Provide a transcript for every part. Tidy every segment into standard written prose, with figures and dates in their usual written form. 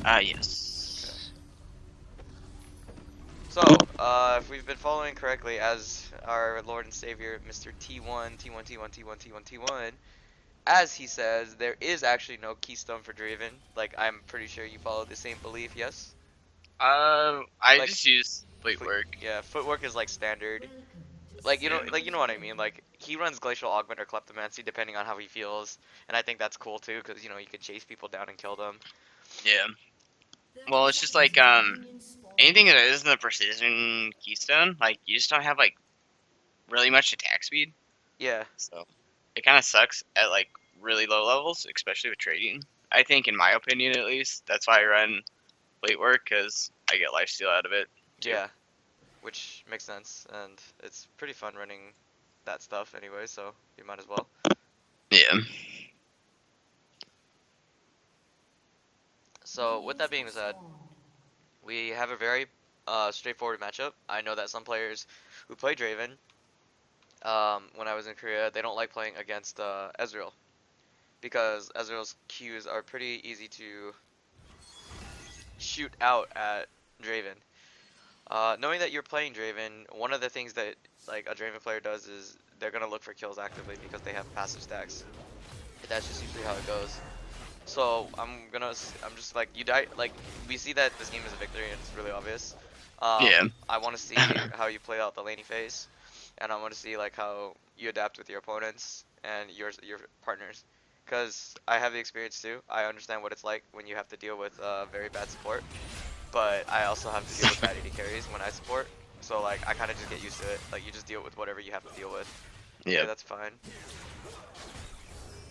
Yes. Okay. So, if we've been following correctly, as our Lord and Savior, Mr. T1, T1, T1, T1, T1, T1, as he says, there is actually no keystone for Draven. Like, I'm pretty sure you follow the same belief, yes? I Like, just use fleet foot, work. yeah, footwork is like standard. Like you know what I mean. Like he runs glacial augment or kleptomancy depending on how he feels, and I think that's cool too, because you know you can chase people down and kill them. Yeah. Well, it's just like anything that isn't a precision keystone, like you just don't have like really much attack speed. Yeah, So it kind of sucks at like really low levels, especially with trading. I think, in my opinion, at least, that's why I run late work because I get lifesteal out of it too. yeah, which makes sense, and it's pretty fun running that stuff anyway, so you might as well. Yeah. So with that being said, we have a very straightforward matchup. I know that some players who play Draven, when I was in Korea, they don't like playing against Ezreal because Ezreal's Qs are pretty easy to shoot out at Draven. Knowing that you're playing Draven, one of the things that like a Draven player does is they're gonna look for kills actively because they have passive stacks. That's just usually how it goes. So I'm just like you die. Like we see that this game is a victory and it's really obvious. Yeah. I want to see how you play out the laning phase, and I want to see like how you adapt with your opponents and your partners. Cause I have the experience too. I understand what it's like when you have to deal with very bad support, but I also have to deal with bad AD carries when I support. So like I kind of just get used to it. Like you just deal with whatever you have to deal with. Okay, Yep. that's fine.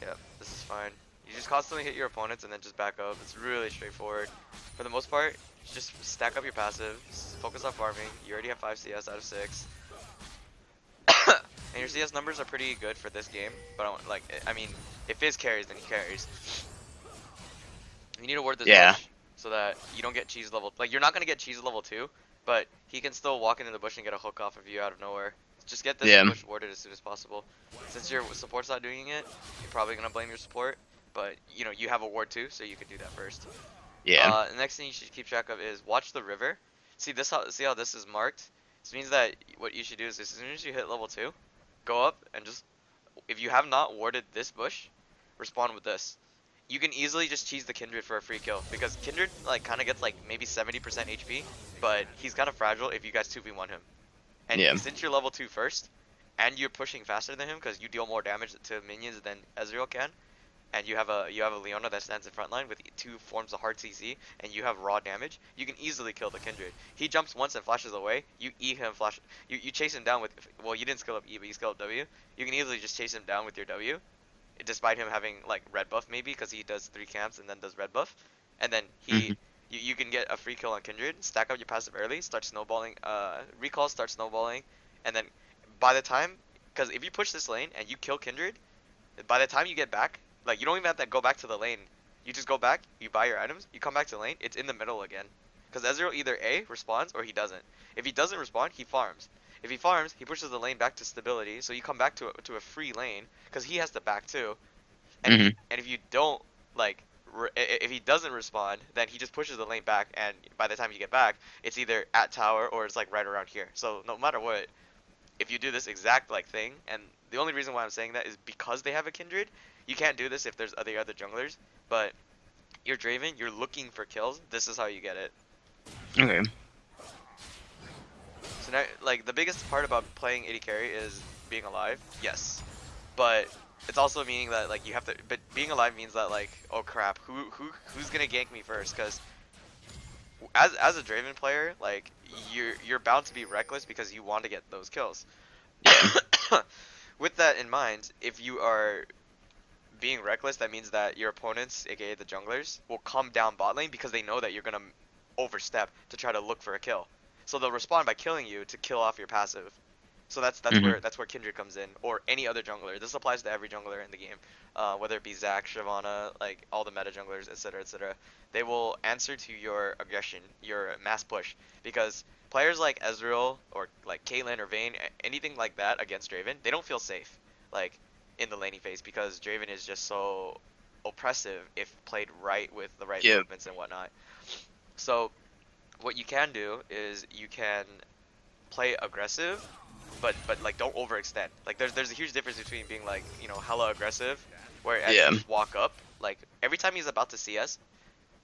Yeah, this is fine. You just constantly hit your opponents and then just back up. It's really straightforward. For the most part, just stack up your passive, focus on farming. You already have 5 CS out of 6. And your CS numbers are pretty good for this game, but I mean, if Fizz carries, then he carries. You need to ward this Yeah. bush so that you don't get cheese level. Like, you're not gonna get cheese level 2, but he can still walk into the bush and get a hook off of you out of nowhere. Just get this Yeah. bush warded as soon as possible. Since your support's not doing it, you're probably gonna blame your support, but you know, you have a ward too, so you can do that first. Yeah. The next thing you should keep track of is watch the river. See how this is marked? This means that what you should do is as soon as you hit level 2, go up and just, if you have not warded this bush, respond with this. You can easily just cheese the Kindred for a free kill because Kindred like kind of gets like maybe 70% HP, but he's kind of fragile if you guys 2v1 him. And Yeah. since you're level 2 first, and you're pushing faster than him because you deal more damage to minions than Ezreal can, and you have a Leona that stands in front line with 2 forms of hard CC, and you have raw damage, you can easily kill the Kindred. He jumps once and flashes away, you E him, you chase him down with, well, you didn't skill up E, but you skill up W. You can easily just chase him down with your W, despite him having like red buff maybe because he does 3 camps and then does red buff, and then Hmm. you can get a free kill on Kindred, stack up your passive early, start snowballing, recall, start snowballing, and then by the time, because if you push this lane and you kill Kindred, by the time you get back, like you don't even have to go back to the lane, you just go back, you buy your items, you come back to the lane, it's in the middle again, because Ezreal either A, responds or he doesn't. If he doesn't respond, he farms. If he farms, he pushes the lane back to stability, so you come back to a free lane, because he has to back too. And Hmm. if you don't like, if he doesn't respond, then he just pushes the lane back, and by the time you get back, it's either at tower or it's like right around here. So no matter what, if you do this exact like thing, and the only reason why I'm saying that is because they have a Kindred. You can't do this if there's other junglers, but you're Draven, you're looking for kills. This is how you get it. Okay. So now, like the biggest part about playing AD carry is being alive. Yes, but it's also meaning that like you have to. But being alive means that like, oh crap, who's gonna gank me first? Because as a Draven player, like you're bound to be reckless because you want to get those kills. Yeah. With that in mind, if you are being reckless, that means that your opponents, aka the junglers, will come down bot lane because they know that you're gonna overstep to try to look for a kill. So they'll respond by killing you to kill off your passive. So Hmm. that's where Kindred comes in, or any other jungler. This applies to every jungler in the game, whether it be Zac, Shyvana, like all the meta junglers, etc., etc. They will answer to your aggression, your mass push, because players like Ezreal or like Caitlyn or Vayne, anything like that against Draven, they don't feel safe, like in the laning phase because Draven is just so oppressive if played right with the right Yep. movements and whatnot. So what you can do is you can play aggressive, but like don't overextend. Like there's a huge difference between being like, you know, hella aggressive, where and Yeah. you just walk up. Like every time he's about to CS,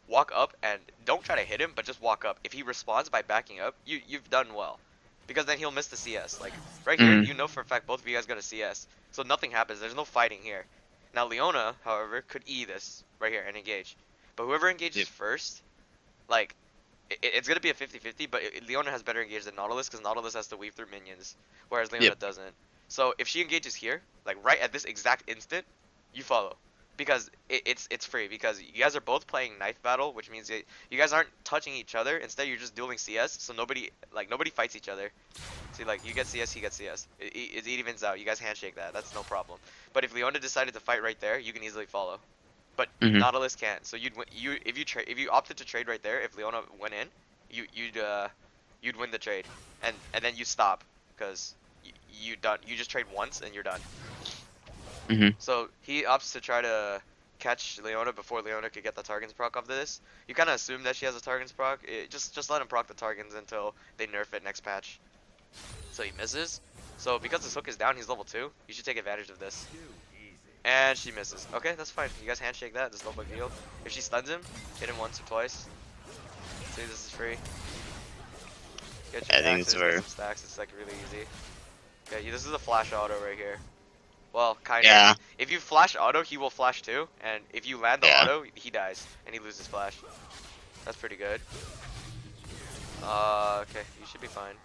walk up and don't try to hit him, but just walk up. If he responds by backing up, you've done well, because then he'll miss the CS. Like right here, Mm. you know for a fact both of you guys gonna CS, so nothing happens. There's no fighting here. Now Leona, however, could E this right here and engage, but whoever engages Yep. first, like it's gonna be a 50-50, but Leona has better engage than Nautilus because Nautilus has to weave through minions, whereas Leona Yep. doesn't. So if she engages here, like right at this exact instant, you follow, because it's free, because you guys are both playing knife battle, which means you guys aren't touching each other. Instead, you're just dueling CS, so nobody fights each other. See, like you get CS, he gets CS. It evens out. You guys handshake that. That's no problem. But if Leona decided to fight right there, you can easily follow. But Mhm. Nautilus can't. So if you opted to trade right there, if Leona went in, you'd win the trade, and then you stop, because you just trade once and you're done. Mhm. So he opts to try to catch Leona before Leona could get the Targens proc off this. You kind of assume that she has a Targens proc. Just let him proc the Targens until they nerf it next patch. So he misses. So because his hook is down, he's level 2. You should take advantage of this. And she misses. Okay, that's fine. You guys handshake that. There's no big deal. If she stuns him, hit him once or twice. See, this is free. Get your I think axes, it's get where. some stacks. It's like really easy. Okay, this is a flash auto right here. Well, kind of. Yeah. If you flash auto, he will flash too. And if you land the Yeah. auto, he dies. And he loses flash. That's pretty good. Okay, you should be fine.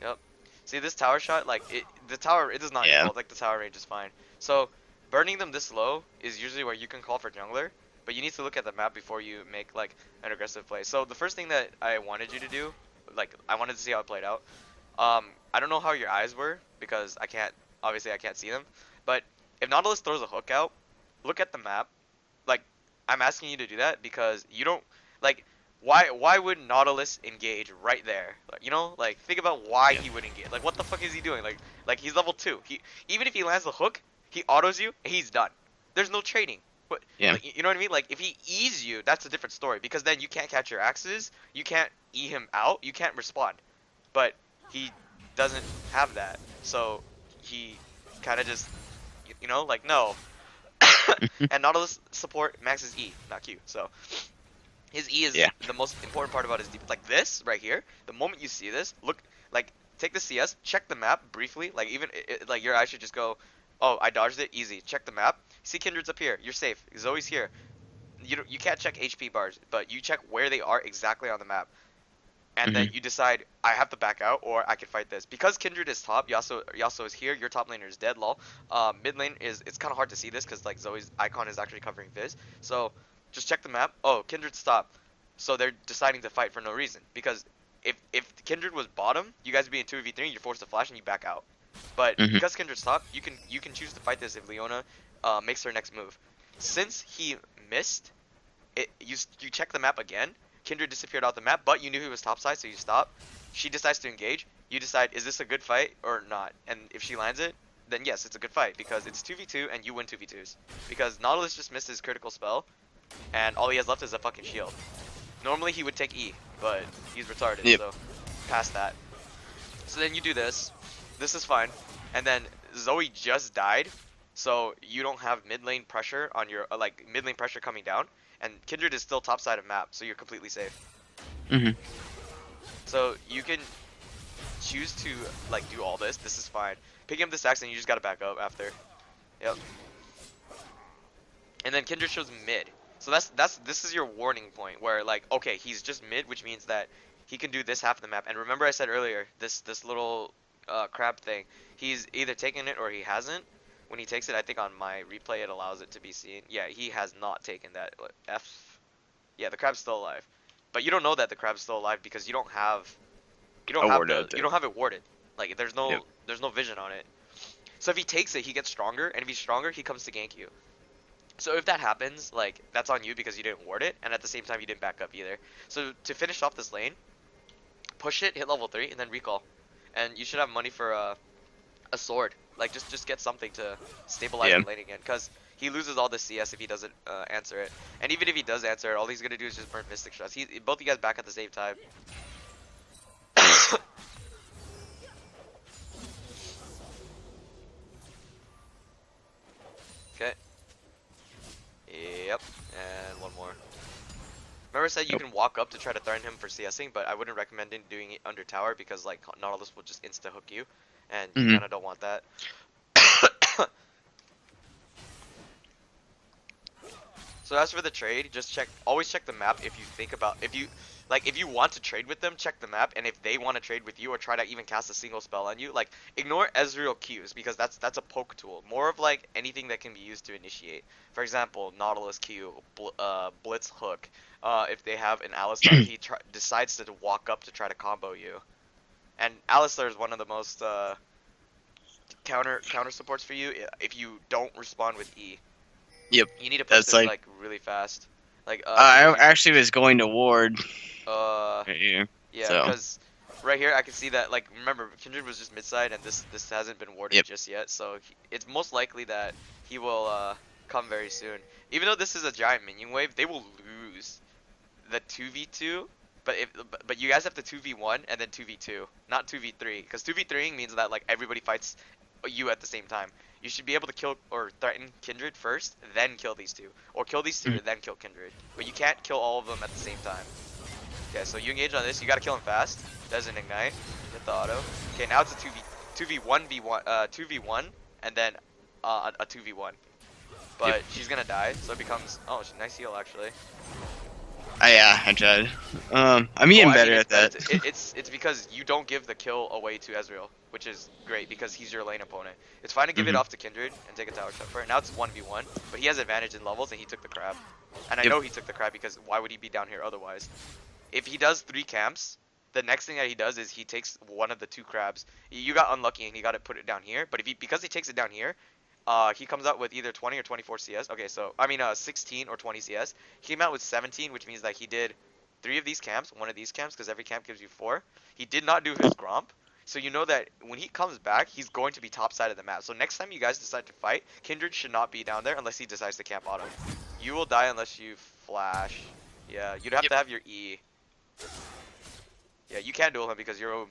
Yep. See, this tower shot, like, the tower, it is not your Yeah. fault. Like, the tower range is fine. So, burning them this low is usually where you can call for jungler, but you need to look at the map before you make, like, an aggressive play. So, the first thing that I wanted you to do, like, I wanted to see how it played out. I don't know how your eyes were, because obviously I can't see them, but if Nautilus throws a hook out, look at the map. Like, I'm asking you to do that because you don't, like, why would Nautilus engage right there? Like, you know, like think about why Yeah. he would engage. Like, what the fuck is he doing? Like he's level 2. Even if he lands the hook, he autos you, and he's done. There's no trading. But Yeah. like, you know what I mean? Like if he E's you, that's a different story, because then you can't catch your axes, you can't E him out, you can't respond. But he doesn't have that, so he kind of just, you know, like no. And Nautilus support maxes E, not Q. So his E is Yeah. the most important part about his defense. Like this right here, the moment you see this, look, like take the CS, check the map briefly. Like even like your eyes should just go, oh, I dodged it, easy. Check the map. See Kindred's up here. You're safe. Zoe's here. You can't check HP bars, but you check where they are exactly on the map, and then Mhm. you decide I have to back out or I can fight this. Because Kindred is top, Yasuo is here, your top laner is dead, lol. Mid lane is, it's kind of hard to see this because like Zoe's icon is actually covering Fizz. So just check the map. Oh, Kindred's top. So they're deciding to fight for no reason. Because if Kindred was bottom, you guys would be in 2v3, you're forced to flash and you back out. But Mhm. because Kindred's top, you can choose to fight this if Leona makes her next move. Since he missed, you check the map again. Kindred disappeared off the map, but you knew he was topside, so you stop. She decides to engage. You decide, is this a good fight or not? And if she lands it, then yes, it's a good fight because it's 2v2 and you win 2v2s. Because Nautilus just missed his critical spell, and all he has left is a fucking shield. Normally he would take E, but he's retarded, Yep. so past that. So then you do this. This is fine. And then Zoe just died, so you don't have mid lane pressure on your like mid lane pressure coming down, and Kindred is still top side of map, so you're completely safe. Mhm. So you can choose to like do all this. This is fine. Picking up this axe and you just gotta back up after. Yep. And then Kindred shows mid. So this is your warning point where like, okay, he's just mid, which means that he can do this half of the map. And remember I said earlier, this little crab thing, he's either taken it or he hasn't. When he takes it, I think on my replay it allows it to be seen. Yeah, he has not taken that. F. Yeah, the crab's still alive. But you don't know that the crab's still alive because A ward out you there. don't have it warded. Like Yep. there's no vision on it. So if he takes it, he gets stronger, and if he's stronger, he comes to gank you. So if that happens, like that's on you because you didn't ward it, and at the same time you didn't back up either. So to finish off this lane, push it, hit level 3, and then recall. And you should have money for a sword. Like just get something to stabilize Yeah. the lane again. Cause he loses all the CS if he doesn't answer it. And even if he does answer it, all he's gonna do is just burn Mystic Shots. Both you guys back at the same time. Okay. Yep. And one more. Remember I said you can walk up to try to threaten him for CSing, but I wouldn't recommend doing it under tower because like Nautilus will just insta hook you, and you kind of don't want that. So as for the trade, just always check the map if you think about, if you want to trade with them, check the map, and if they want to trade with you or try to even cast a single spell on you, like ignore Ezreal Qs because that's a poke tool. More of like anything that can be used to initiate. For example, Nautilus Q, Blitz Hook. If they have an Alistar, he decides to walk up to try to combo you. And Alistar is one of the most counter supports for you if you don't respond with E. Yep. You need to push That's this like like really fast. Like I actually was going to ward. right here. yeah, So. because right here I can see that, like, remember Kindred was just mid side and this hasn't been warded Yep. just yet, so it's most likely that he will come very soon. Even though this is a giant minion wave, they will lose the 2v2, but you guys have to 2v1 and then 2v2, not 2v3, because 2v3 means that like everybody fights you at the same time. You should be able to kill or threaten Kindred first, then kill these two, or kill these two and then kill Kindred. But you can't kill all of them at the same time. Okay, so you engage on this. You gotta kill him fast. Doesn't ignite. Get the auto. Okay, now it's a 2v1, and then a 2v1. But she's gonna die, so it becomes nice heal actually. Yeah, I tried. I'm getting better at that. It's because you don't give the kill away to Ezreal, which is great because he's your lane opponent. It's fine to give it off to Kindred and take a tower shot for it. Now it's 1v1, but he has advantage in levels and he took the crab. And I know he took the crab because why would he be down here otherwise? If he does 3 camps, the next thing that he does is he takes one of the 2 crabs. You got unlucky and he got to put it down here, but because he takes it down here, he comes out with either 20 or 24 CS. Okay, so, 16 or 20 CS. He came out with 17, which means that he did 3 of these camps, 1 of these camps, because every camp gives you 4. He did not do his Gromp, so you know that when he comes back, he's going to be top side of the map. So next time you guys decide to fight, Kindred should not be down there unless he decides to camp auto. You will die unless you flash. Yeah, you'd have to have your E. Yeah, you can't duel him because you're...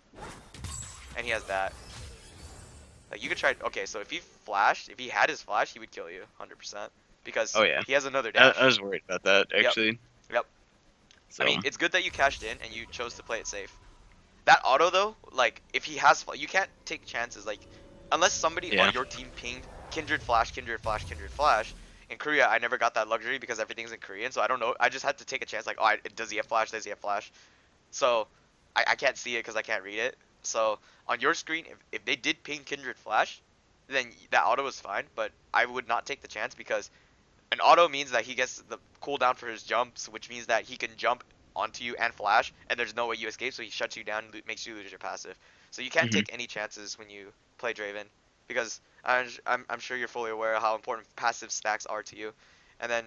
And he has that. Like, you could try... Okay, so if he flashed, if he had his flash, he would kill you, 100%. Because he has another dash. I was worried about that, actually. Yep. So. I mean, it's good that you cashed in and you chose to play it safe. That auto, though, like, if he has... You can't take chances, like... Unless somebody on your team pinged Kindred flash, Kindred flash, Kindred flash. In Korea, I never got that luxury because everything's in Korean, so I don't know. I just had to take a chance, like, does he have flash? Does he have flash? So, I can't see it because I can't read it. So, on your screen, if they did ping Kindred flash, then that auto is fine, but I would not take the chance because an auto means that he gets the cooldown for his jumps, which means that he can jump onto you and flash, and there's no way you escape, so he shuts you down and makes you lose your passive. So you can't take any chances when you play Draven, because I'm sure you're fully aware of how important passive stacks are to you. And then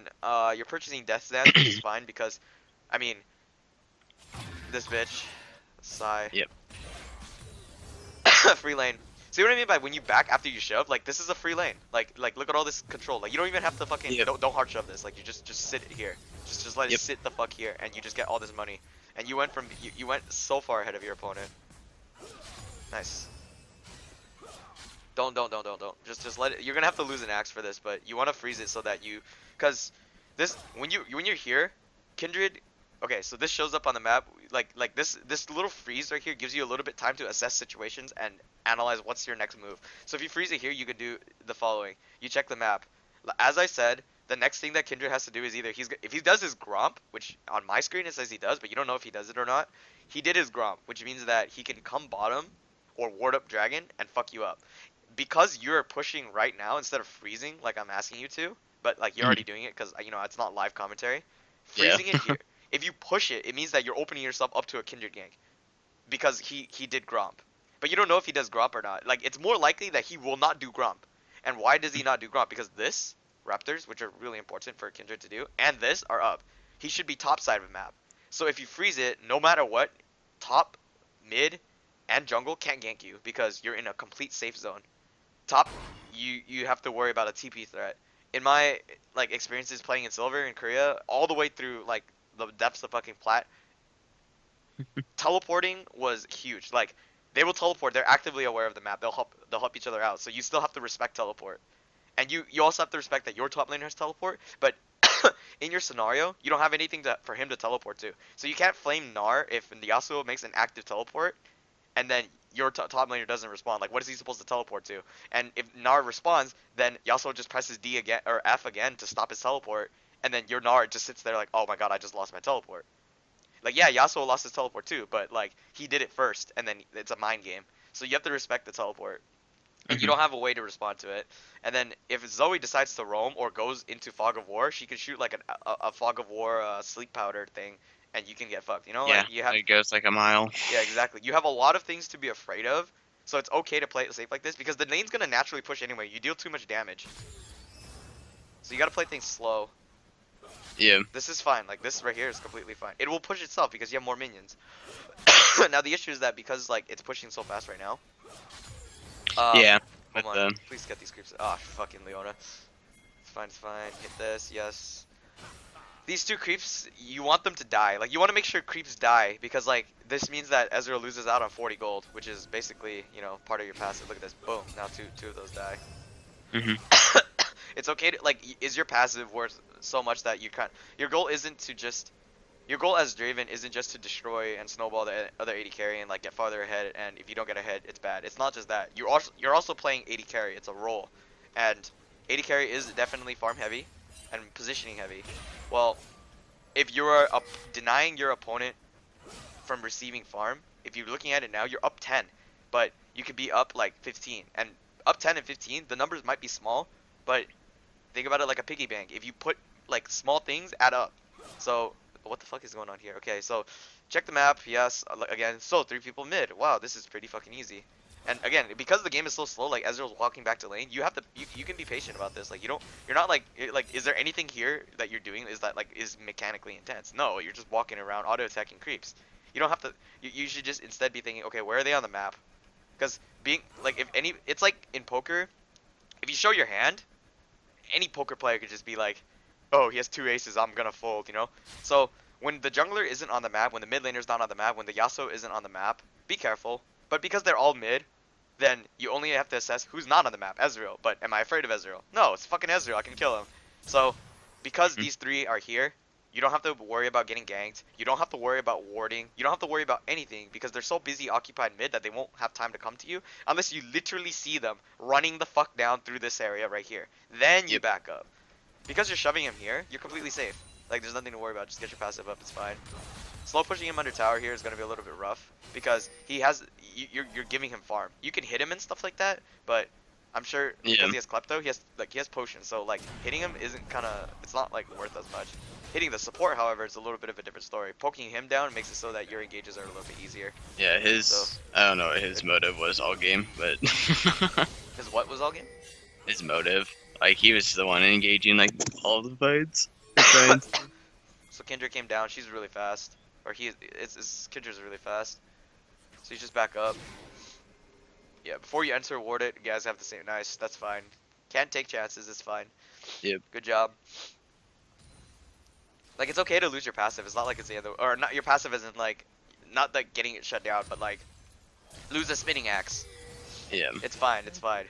you're purchasing Death Dance, which is fine because, I mean, this bitch, sigh. Yep. Free lane. See what I mean by when you back after you shove? Like, this is a free lane. Like look at all this control. Like, you don't even have to fucking don't hard shove this. Like, you just sit here. Just let it sit the fuck here, and you just get all this money. And you went from you went so far ahead of your opponent. Nice. Don't. Just let it. You're gonna have to lose an axe for this, but you want to freeze it so that cause this when you're here, Kindred. Okay, so this shows up on the map. Like this little freeze right here gives you a little bit time to assess situations and analyze what's your next move. So if you freeze it here, you could do the following. You check the map. As I said, the next thing that Kindred has to do is either if he does his Gromp, which on my screen it says he does, but you don't know if he does it or not. He did his Gromp, which means that he can come bottom or ward up Dragon and fuck you up. Because you're pushing right now instead of freezing like I'm asking you to, but like you're already doing it because it's not live commentary. Freezing it here. If you push it, it means that you're opening yourself up to a Kindred gank. Because he did Gromp. But you don't know if he does Gromp or not. Like, it's more likely that he will not do Gromp. And why does he not do Gromp? Because this, Raptors, which are really important for a Kindred to do, and this are up. He should be top side of the map. So if you freeze it, no matter what, top, mid, and jungle can't gank you because you're in a complete safe zone. Top, you have to worry about a TP threat. in my like experiences playing in silver in Korea, all the way through like the depths of fucking plat, teleporting was huge. Like they will teleport. They're actively aware of the map. They'll help each other out. So you still have to respect teleport. And you also have to respect that your top laner has teleport, but in your scenario, you don't have anything for him to teleport to. So you can't flame Gnar if the Yasuo makes an active teleport, and then your top laner doesn't respond. Like, what is he supposed to teleport to? And if Gnar responds, then Yasuo just presses D again or F again to stop his teleport, and then your Gnar just sits there like, oh my god, I just lost my teleport. Like, yeah, Yasuo lost his teleport too, but like he did it first, and then it's a mind game. So you have to respect the teleport and you Hmm. don't have a way to respond to it. And then if Zoe decides to roam or goes into Fog of War, she can shoot like a Fog of War sleep powder thing, and you can get fucked. You know, Yeah, like you have, it goes like a mile. yeah, exactly. You have a lot of things to be afraid of, so it's okay to play it safe like this because the lane's gonna naturally push anyway. You deal too much damage, so you gotta play things slow. Yeah, This is fine. Like this right here is completely fine. It will push itself because you have more minions. Now the issue is that because like it's pushing so fast right now. yeah. Hold But on. Please get these creeps. Ah, fucking Leona. It's fine, it's fine. Hit this, yes. These two creeps, you want them to die. Like, you want to make sure creeps die, because, like, this means that Ezreal loses out on 40 gold, which is basically, you know, part of your passive. Look at this. Boom. Now two of those die. hmm It's okay to, like, is your passive worth so much that you can't... Your goal isn't to just... Your goal as Draven isn't just to destroy and snowball the other AD carry and, like, get farther ahead, and if you don't get ahead, it's bad. It's not just that. You're also playing AD carry. It's a role. And AD carry is definitely farm heavy and positioning heavy. Well, if you're denying your opponent from receiving farm, if you're looking at it now, you're up 10, but you could be up like 15. And up 10 and 15, the numbers might be small, but think about it like a piggy bank. If you put like small things add up. So what the fuck is going on here? Okay, so check the map. Yes, again, so 3 people mid. Wow, this is pretty fucking easy. And again, because the game is so slow, like Ezreal's walking back to lane, you have to you can be patient about this. Like you're not like is there anything here that you're doing is that like is mechanically intense? No, you're just walking around auto attacking creeps. You don't have to you should just instead be thinking, okay, where are they on the map? Because being like if any it's like in poker, if you show your hand, any poker player could just be like, oh, he has 2 aces, I'm gonna fold, you know? So when the jungler isn't on the map, when the mid laner's not on the map, when the Yasuo isn't on the map, be careful. But because they're all mid, then you only have to assess who's not on the map, Ezreal. But am I afraid of Ezreal? No, it's fucking Ezreal, I can kill him. So because these three are here, you don't have to worry about getting ganked. You don't have to worry about warding. You don't have to worry about anything because they're so busy occupied mid that they won't have time to come to you unless you literally see them running the fuck down through this area right here. Then you Yep. back up. Because you're shoving him here, you're completely safe. Like, there's nothing to worry about. Just get your passive up, it's fine. Slow pushing him under tower here is going to be a little bit rough because he has you're giving him farm. You can hit him and stuff like that, but I'm sure because Yeah. he has klepto, he has potions. So like hitting him isn't it's not like worth as much. Hitting the support, however, is a little bit of a different story. Poking him down makes it so that your engages are a little bit easier. Yeah, So I don't know what his motive was all game, but his what was all game? his motive, like he was the one engaging like all the fights. So Kindred came down. She's really fast, or Kindred's really fast. So you just back up. Yeah, before you enter ward it, you guys have the same. Nice, that's fine. Can't take chances, it's fine. Yep. Good job. Like, it's okay to lose your passive. It's not like it's the other, or not your passive isn't like, not like getting it shut down, but like, lose a spinning axe. Yeah. It's fine, it's fine.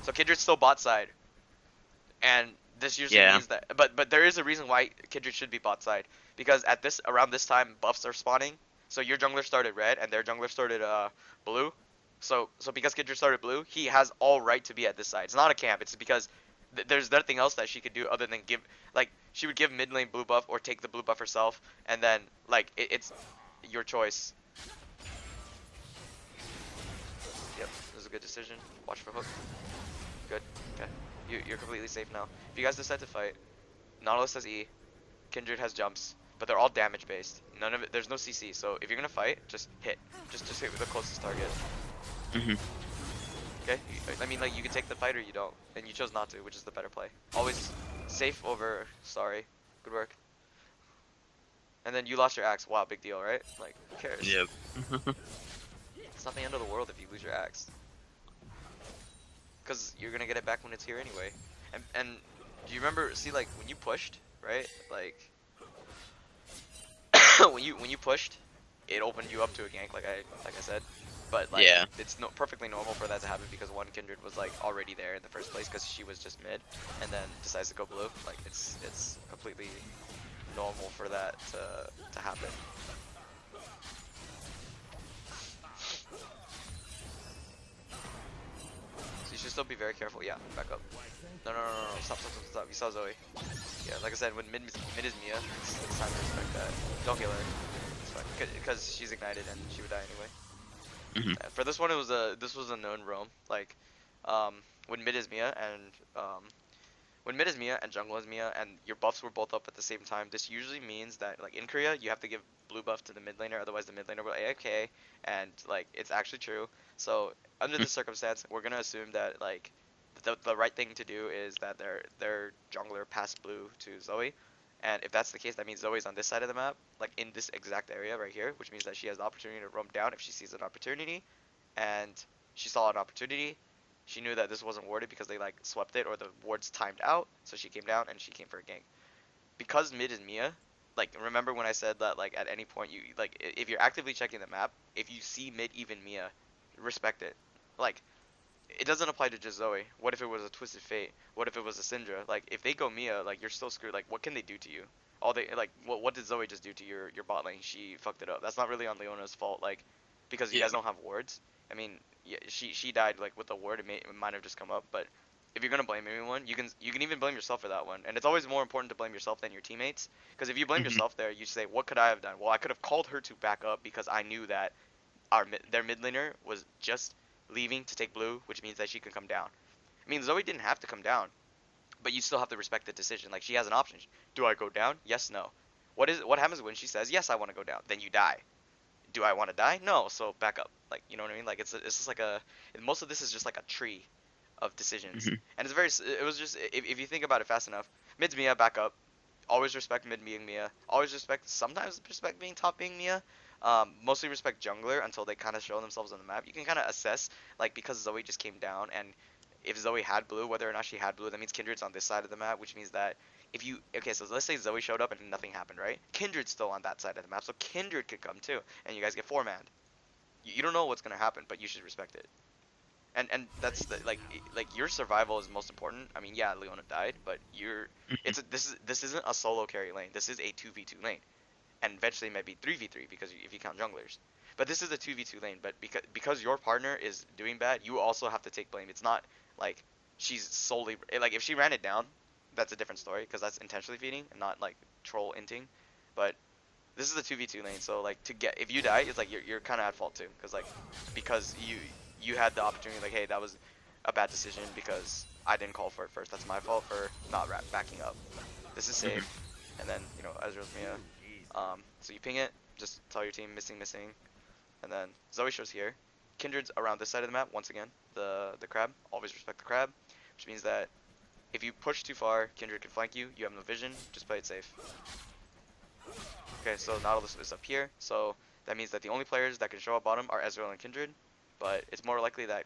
So Kindred's still bot side. And this usually Yeah. means that, but there is a reason why Kindred should be bot side. Because around this time, buffs are spawning. So your jungler started red, and their jungler started blue. So because Kindred started blue, he has all right to be at this side. It's not a camp. It's because there's nothing else that she could do other than she would give mid lane blue buff or take the blue buff herself, and then like it's your choice. Yep, this is a good decision. Watch for hook. Good. Okay. You're completely safe now. If you guys decide to fight, Nautilus has E, Kindred has jumps, but they're all damage based. None of it. There's no CC. So if you're gonna fight, just hit. Just hit with the closest target. Mhm. Okay. I mean, like you can take the fight or you don't, and you chose not to, which is the better play. Always safe over sorry. Good work. And then you lost your axe. Wow, big deal, right? Like, who cares? Yep. It's not the end of the world if you lose your axe. because you're gonna get it back when it's here anyway. And do you remember? See, like when you pushed, right? Like when you pushed, it opened you up to a gank, like I said. But like Yeah. it's no perfectly normal for that to happen because one Kindred was like already there in the first place because she was just mid, and then decides to go blue. Like it's completely normal for that to happen. So you should still be very careful. Yeah, back up. No. Stop. You saw Zoe. Yeah, like I said, when mid is Mia, it's time to respect that. Don't kill her. It's fine because she's ignited and she would die anyway. Hmm. For this one, this was a known roam. Like, when mid is Mia and when mid is Mia and jungle is Mia and your buffs were both up at the same time, this usually means that like in Korea you have to give blue buff to the mid laner, otherwise the mid laner will AFK, and like it's actually true. So under this circumstance, we're gonna assume that like the right thing to do is that their jungler passed blue to Zoe. And if that's the case, that means Zoe's on this side of the map, like in this exact area right here, which means that she has the opportunity to roam down if she sees an opportunity, and she saw an opportunity. She knew that this wasn't warded because they like swept it or the wards timed out, so she came down and she came for a gank. Because mid is Mia, like remember when I said that like at any point you like if you're actively checking the map, if you see mid even Mia, respect it. Like it doesn't apply to just Zoe. What if it was a Twisted Fate? What if it was a Syndra? Like if they go Mia, like you're still screwed. Like what can they do to you? All they like what did Zoe just do to your bot lane? She fucked it up. That's not really on Leona's fault. Like because you Yeah. guys don't have wards. I mean, yeah, she died like with a ward. It might have just come up, but if you're gonna blame anyone, you can even blame yourself for that one. And it's always more important to blame yourself than your teammates. Because if you blame Hmm. yourself there, you say, what could I have done? Well, I could have called her to back up because I knew that their mid laner was just leaving to take blue, which means that she can come down. I mean, Zoe didn't have to come down, but you still have to respect the decision. Like she has an option. Do I go down? Yes, no. What happens when she says yes, I want to go down? Then you die. Do I want to die? No, so back up. Like you know what I mean? Like it's just like most of this is just like a tree of decisions, Hmm. and it was just if you think about it fast enough, mid's Mia, back up. Always respect mid being Mia. Always respect, sometimes respect being top being Mia. Mostly respect jungler until they kind of show themselves on the map. You can kind of assess, like, because Zoe just came down, and if Zoe had blue, whether or not she had blue, that means Kindred's on this side of the map, which means that if you, okay, so let's say Zoe showed up and nothing happened, right? Kindred's still on that side of the map, so Kindred could come too, and you guys get four-manned. You don't know what's going to happen, but you should respect it. And that's the, like your survival is most important. I mean, yeah, Leona died, but this isn't a solo carry lane. This is a 2v2 lane, and eventually it might be 3v3 because if you count junglers. But this is a 2v2 lane. But because your partner is doing bad, you also have to take blame. It's not like she's solely like if she ran it down, that's a different story because that's intentionally feeding and not like troll inting. But this is a 2v2 lane, so like to get if you die, it's like you're kind of at fault too, because you had the opportunity, like hey, that was a bad decision because I didn't call for it first. That's my fault for not backing up. This is Hmm. safe, and then Ezreal's Mia. So you ping it, just tell your team missing, and then Zoe shows here. Kindred's around this side of the map once again. The crab, always respect the crab, which means that if you push too far, Kindred can flank you. You have no vision. Just play it safe. Okay, so Nautilus is up here, so that means that the only players that can show up bottom are Ezreal and Kindred, but it's more likely that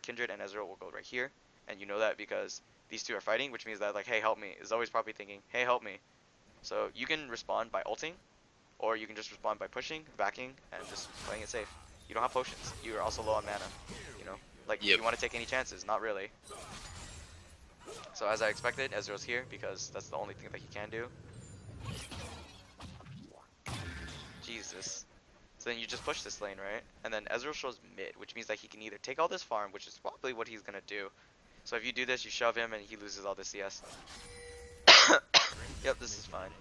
Kindred and Ezreal will go right here, and you know that because these two are fighting, which means that like, hey, help me, is always probably thinking, hey, help me. So you can respond by ulting, or you can just respond by pushing, backing, and just playing it safe. You don't have potions. You are also low on mana, you know? Like, do Yep. you want to take any chances? Not really. So as I expected, Ezreal's here because that's the only thing that he can do. Jesus. So then you just push this lane, right? And then Ezreal shows mid, which means that he can either take all this farm, which is probably what he's gonna do. So if you do this, you shove him and he loses all the CS. Yep, this is fine.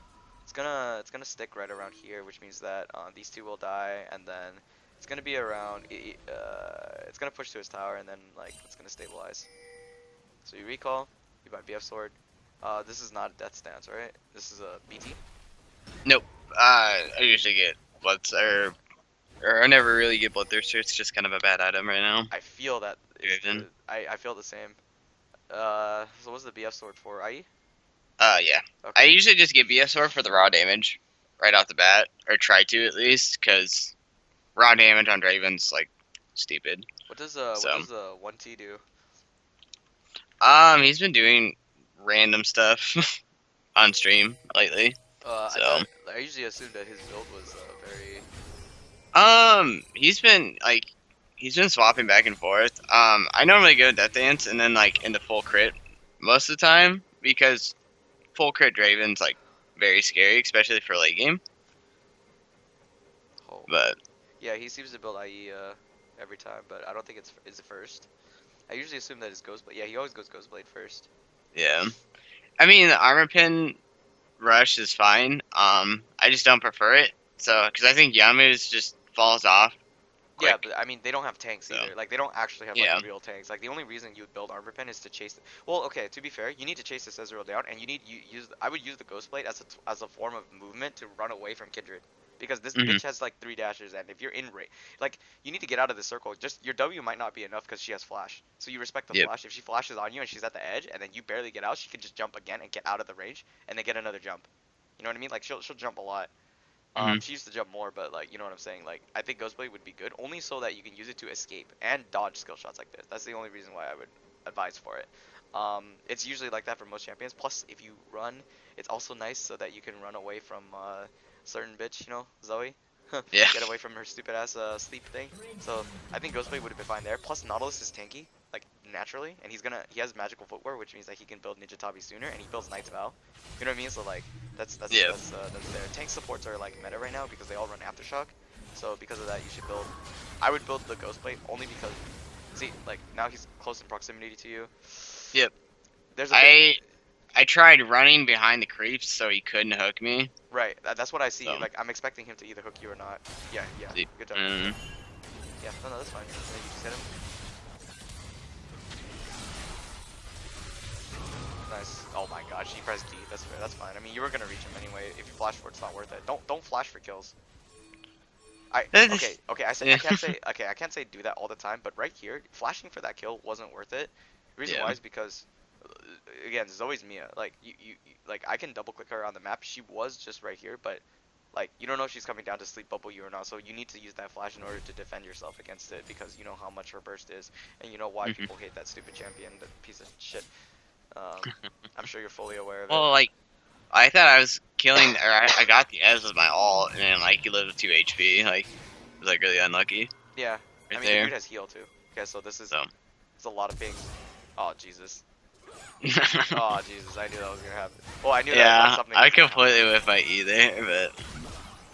It's gonna stick right around here, which means that these two will die, and then it's gonna be around. It's gonna push to his tower, and then like it's gonna stabilize. So you recall, you buy BF sword. This is not a death stance, right? This is a BT. Nope. I usually get blood or I never really get bloodthirster. It's just kind of a bad item right now. I feel that is Draven. I feel the same. So what's the BF sword for? IE? Yeah. I Okay. usually just get BSR for the raw damage right off the bat, or try to at least, because raw damage on Draven's like stupid. What So does 1T do? He's been doing random stuff on stream lately. I So, thought I usually assumed that his build was very. he's been swapping back and forth. I normally go Death Dance and then like into full crit most of the time because full crit Draven's like very scary, especially for late game. Oh. But Yeah, he seems to build IE every time, but I don't think it's first. I usually assume that it's Ghost, but yeah, he always goes Ghostblade first. yeah, I mean the armor pin rush is fine. I just don't prefer it. So, because I think Yamu's just falls off Yeah, quick. but I mean they don't have tanks So, either. Like they don't actually have like yeah. real tanks. Like the only reason you would build armor pen is to chase. Well, okay, to be fair, you need to chase this Ezreal down, and you use. I would use the Ghost Blade as a form of movement to run away from Kindred, because this Hmm. bitch has like 3 dashes, and if you're in rate, like you need to get out of the circle. Just your W might not be enough because she has flash. So you respect the Yep. flash. If she flashes on you and she's at the edge, and then you barely get out, she can just jump again and get out of the range, and then get another jump. You know what I mean? Like she'll jump a lot. Hmm. She used to jump more, but like you know what I'm saying. Like I think Ghostblade would be good only so that you can use it to escape and dodge skill shots like this. That's the only reason why I would advise for it. It's usually like that for most champions. Plus, if you run, it's also nice so that you can run away from certain bitch, you know, Zoe. Yeah. Get away from her stupid ass sleep thing. So I think Ghostblade would have been fine there. Plus Nautilus is tanky, like naturally, and he has magical footwear, which means that he can build Ninja Tabi sooner, and he builds Knight's Vow. You know what I mean? So like Yeah. that's there. Tank supports are like meta right now because they all run Aftershock. So because of that, you should build. I would build the Ghostblade only because, see, like now he's close in proximity to you. Yep. There's a bit. I tried running behind the creeps so he couldn't hook me. Right, that's what I see. So, Like I'm expecting him to either hook you or not. Yeah, yeah. see. Good job. Mm, Yeah, no, that's fine. Yeah, you just hit him. Nice. Oh my gosh, he pressed D. That's fair. That's fine. I mean, you were gonna reach him anyway. If you flash for it, it's not worth it. Don't flash for kills. Okay. I yeah. can't say okay. I can't say do that all the time, but right here, flashing for that kill wasn't worth it. The reason Yeah. why is because again, Zoe's Mia. Like like I can double click her on the map. She was just right here, but like you don't know if she's coming down to sleep bubble you or not. So you need to use that flash in order to defend yourself against it because you know how much her burst is, and you know why Mhm. people hate that stupid champion, that piece of shit. Um, I'm sure you're fully aware of it. Well, like I thought I was killing, or I got the Ez with my ult, and then like he lived with 2 HP. Like it was like really unlucky Yeah, I right mean the there. dude has heal too. Okay, so this is So. it's a lot of pings. Oh Jesus. Oh Jesus, I knew that was gonna happen. Well, I knew that like Yeah, something I was gonna happen. completely whiffed my E there, but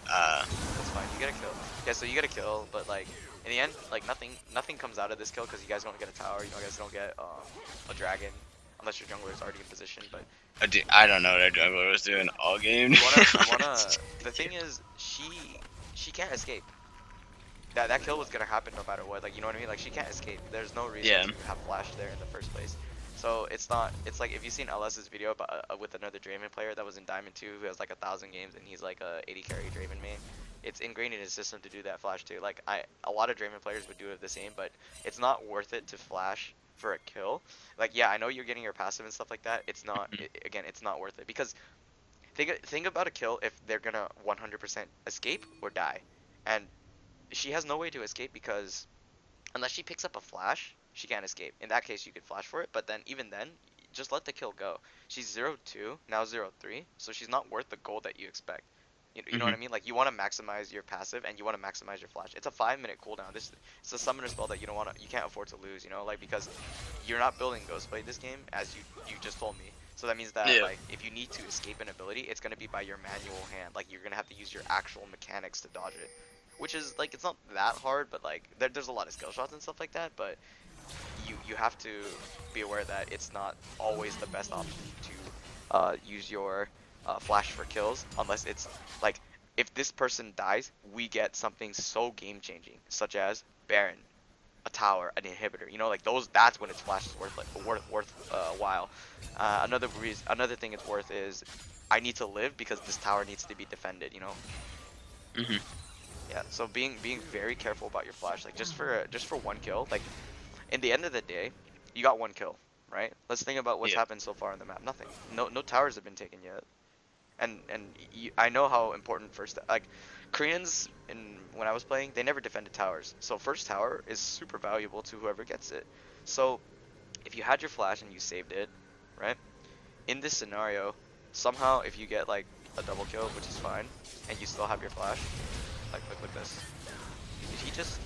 That's fine. You get a kill. Yeah, so you get a kill, but like in the end, like nothing comes out of this kill because you guys don't get a tower. You guys don't get a dragon unless your jungler is already in position. But I don't know what our jungler was doing all game. you wanna. The thing is, she can't escape. That kill was gonna happen no matter what. Like you know what I mean? Like she can't escape. There's no reason Yeah. to have flash there in the first place. So it's not. It's like if you've seen LS's video about, with another Draven player that was in Diamond 2 who has like 1,000 games and he's like a 80 carry Draven main. It's ingrained in his system to do that flash too. Like a lot of Draven players would do it the same, but it's not worth it to flash for a kill. Like yeah, I know you're getting your passive and stuff like that. It's not. Again, it's not worth it because think about a kill if they're gonna 100% escape or die, and she has no way to escape because unless she picks up a flash, she can't escape. In that case, you could flash for it, but then even then, just let the kill go. She's 0-2, now 0-3, so she's not worth the gold that you expect. You know what Hmm. I mean? Like you want to maximize your passive and you want to maximize your flash. It's a 5-minute cooldown. It's a summoner spell that you can't afford to lose. You know, like because you're not building Ghostblade this game as you just told me. So that means that Yeah. like if you need to escape an ability, it's gonna be by your manual hand. Like you're gonna have to use your actual mechanics to dodge it, which is like it's not that hard, but like there's a lot of skill shots and stuff like that. But you have to be aware that it's not always the best option to use your flash for kills unless it's like if this person dies, we get something so game changing, such as Baron, a tower, an inhibitor. You know, like those. That's when its flash is worth a while. Another thing it's worth is I need to live because this tower needs to be defended. You know. Hmm. Yeah. So being very careful about your flash, like just for one kill, like in the end of the day, you got one kill, right? Let's think about what's Yeah. happened so far on the map. Nothing. No towers have been taken yet. And I know how important first like Koreans in when I was playing, they never defended towers. So first tower is super valuable to whoever gets it. So if you had your flash and you saved it, right? In this scenario, somehow if you get like a double kill, which is fine, and you still have your flash, like look like this. Did he just?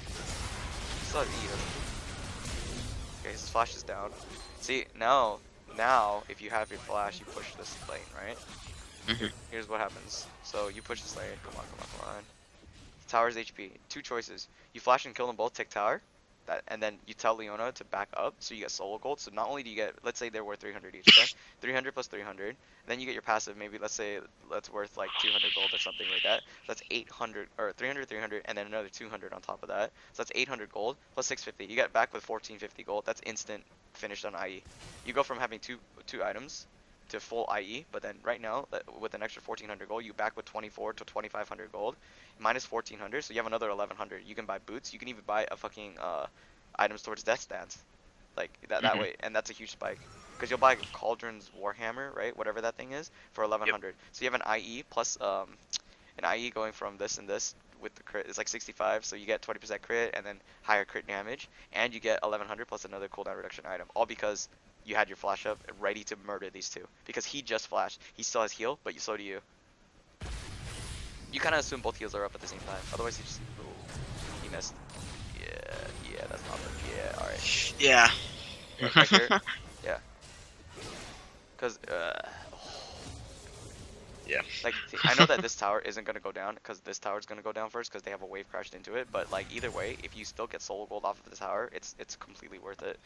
He still has E, doesn't he? Okay, his flash is down. See now, if you have your flash, you push this lane, right? Here's what happens. So you push this lane. Come on, come on, come on. Tower's HP. Two choices. You flash and kill them both, take tower. And then you tell Leona to back up, so you get solo gold. So not only do you get, let's say they're worth 300 each, okay? 300 plus 300. Then you get your passive, maybe let's say that's worth like 200 gold or something like that. So that's 800, or 300, 300, and then another 200 on top of that. So that's 800 gold plus 650. You get back with 1450 gold. That's instant finished on IE. You go from having two items to full IE, but then right now, with an extra 1400 gold, you back with 24 to 2500 gold minus 1400, so you have another 1100. You can buy boots, you can even buy a fucking items towards death stance, like that way, and that's a huge spike because you'll buy Cauldron's Warhammer, right, whatever that thing is, for 1100. Yep. So you have an IE plus an IE going from this and this with the crit is like 65, so you get 20% crit and then higher crit damage, and you get 1100 plus another cooldown reduction item, all because you had your flash up ready to murder these two, because he just flashed, he still has heal, but so do you. You kind of assume both heals are up at the same time. Otherwise, you just... Ooh, he missed. Yeah, that's not good. Yeah, alright. Yeah. Right here. Yeah. Because, Yeah. Like, I know that this tower isn't going to go down, because this tower is going to go down first, because they have a wave crashed into it. But, like, either way, if you still get solo gold off of the tower, it's completely worth it.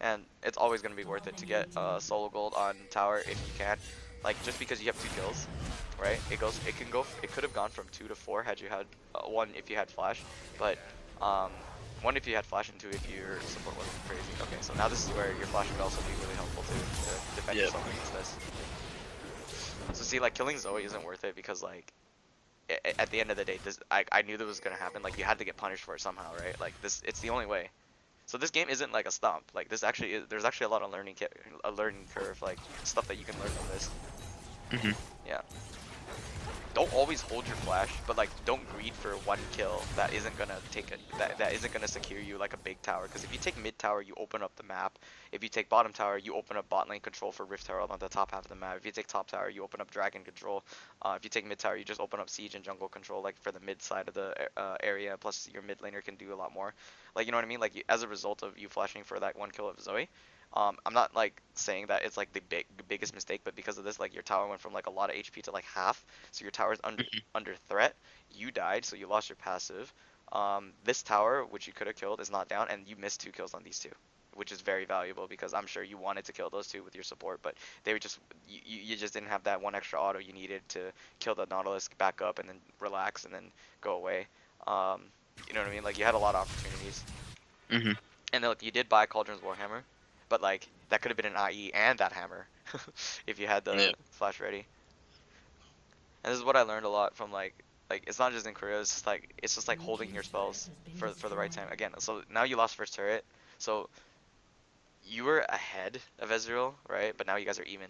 And it's always going to be worth it to get solo gold on tower if you can. Like, just because you have 2 kills, right? It could have gone from 2 to 4 had you had 1 if you had flash, but 1 if you had flash and 2 if your support wasn't crazy. Okay, so now this is where your flash would also be really helpful to defend yourself against this. So see, like, killing Zoe isn't worth it because, like, at the end of the day, I knew that was gonna happen. Like, you had to get punished for it somehow, right? Like, it's the only way. So this game isn't like a stomp. Like, this actually is, there's actually a lot of learning curve, like stuff that you can learn from this. Yeah. Don't always hold your flash, but like don't greed for 1 kill that isn't gonna that isn't gonna secure you like a big tower. Because if you take mid tower, you open up the map. If you take bottom tower, you open up bot lane control for Rift Herald on the top half of the map. If you take top tower, you open up dragon control. If you take mid tower, you just open up siege and jungle control, like for the mid side of the area. Plus your mid laner can do a lot more. Like, you know what I mean? Like, as a result of you flashing for that 1 kill of Zoe. I'm not like saying that it's like the biggest mistake, but because of this, like your tower went from like a lot of HP to like half, so your tower's under threat. You died, so you lost your passive. This tower, which you could have killed, is not down, and you missed 2 kills on these 2, which is very valuable because I'm sure you wanted to kill those 2 with your support, but they were just you just didn't have that 1 extra auto you needed to kill the Nautilus, back up, and then relax, and then go away. You know what I mean? Like, you had a lot of opportunities. And then, look, you did buy Cauldron's Warhammer. But like that could have been an IE and that hammer if you had the flash ready. And this is what I learned a lot from like it's not just in Korea. It's just like holding your spells for the right time. Again, so now you lost first turret, so you were ahead of Ezreal, right? But now you guys are even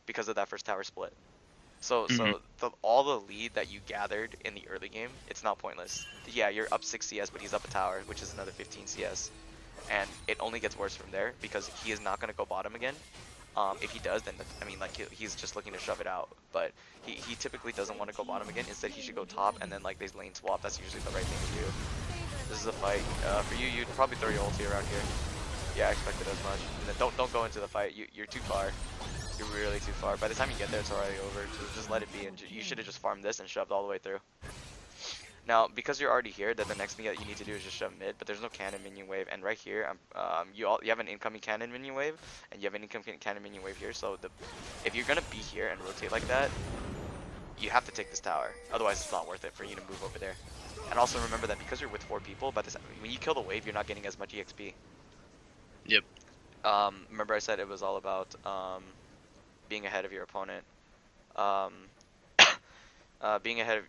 because of that first tower split. So all the lead that you gathered in the early game, it's not pointless. Yeah, you're up 6 CS, but he's up a tower, which is another 15 CS. And it only gets worse from there because he is not going to go bottom again. If he does, then I mean, like, he's just looking to shove it out. But he typically doesn't want to go bottom again. Instead, he should go top, and then like they lane swap. That's usually the right thing to do. This is a fight. For you, you'd probably throw your ulti around here. Yeah, I expected as much. And then don't go into the fight. You're too far. You're really too far. By the time you get there, it's already over. Just let it be, and you should have just farmed this and shoved all the way through. Now, because you're already here, then the next thing that you need to do is just shove mid, but there's no cannon minion wave, and right here, you have an incoming cannon minion wave, and you have an incoming cannon minion wave here, so if you're gonna be here and rotate like that, you have to take this tower, otherwise it's not worth it for you to move over there. And also remember that because you're with 4 people, but when you kill the wave, you're not getting as much EXP. Yep. Remember I said it was all about being ahead of your opponent. Being ahead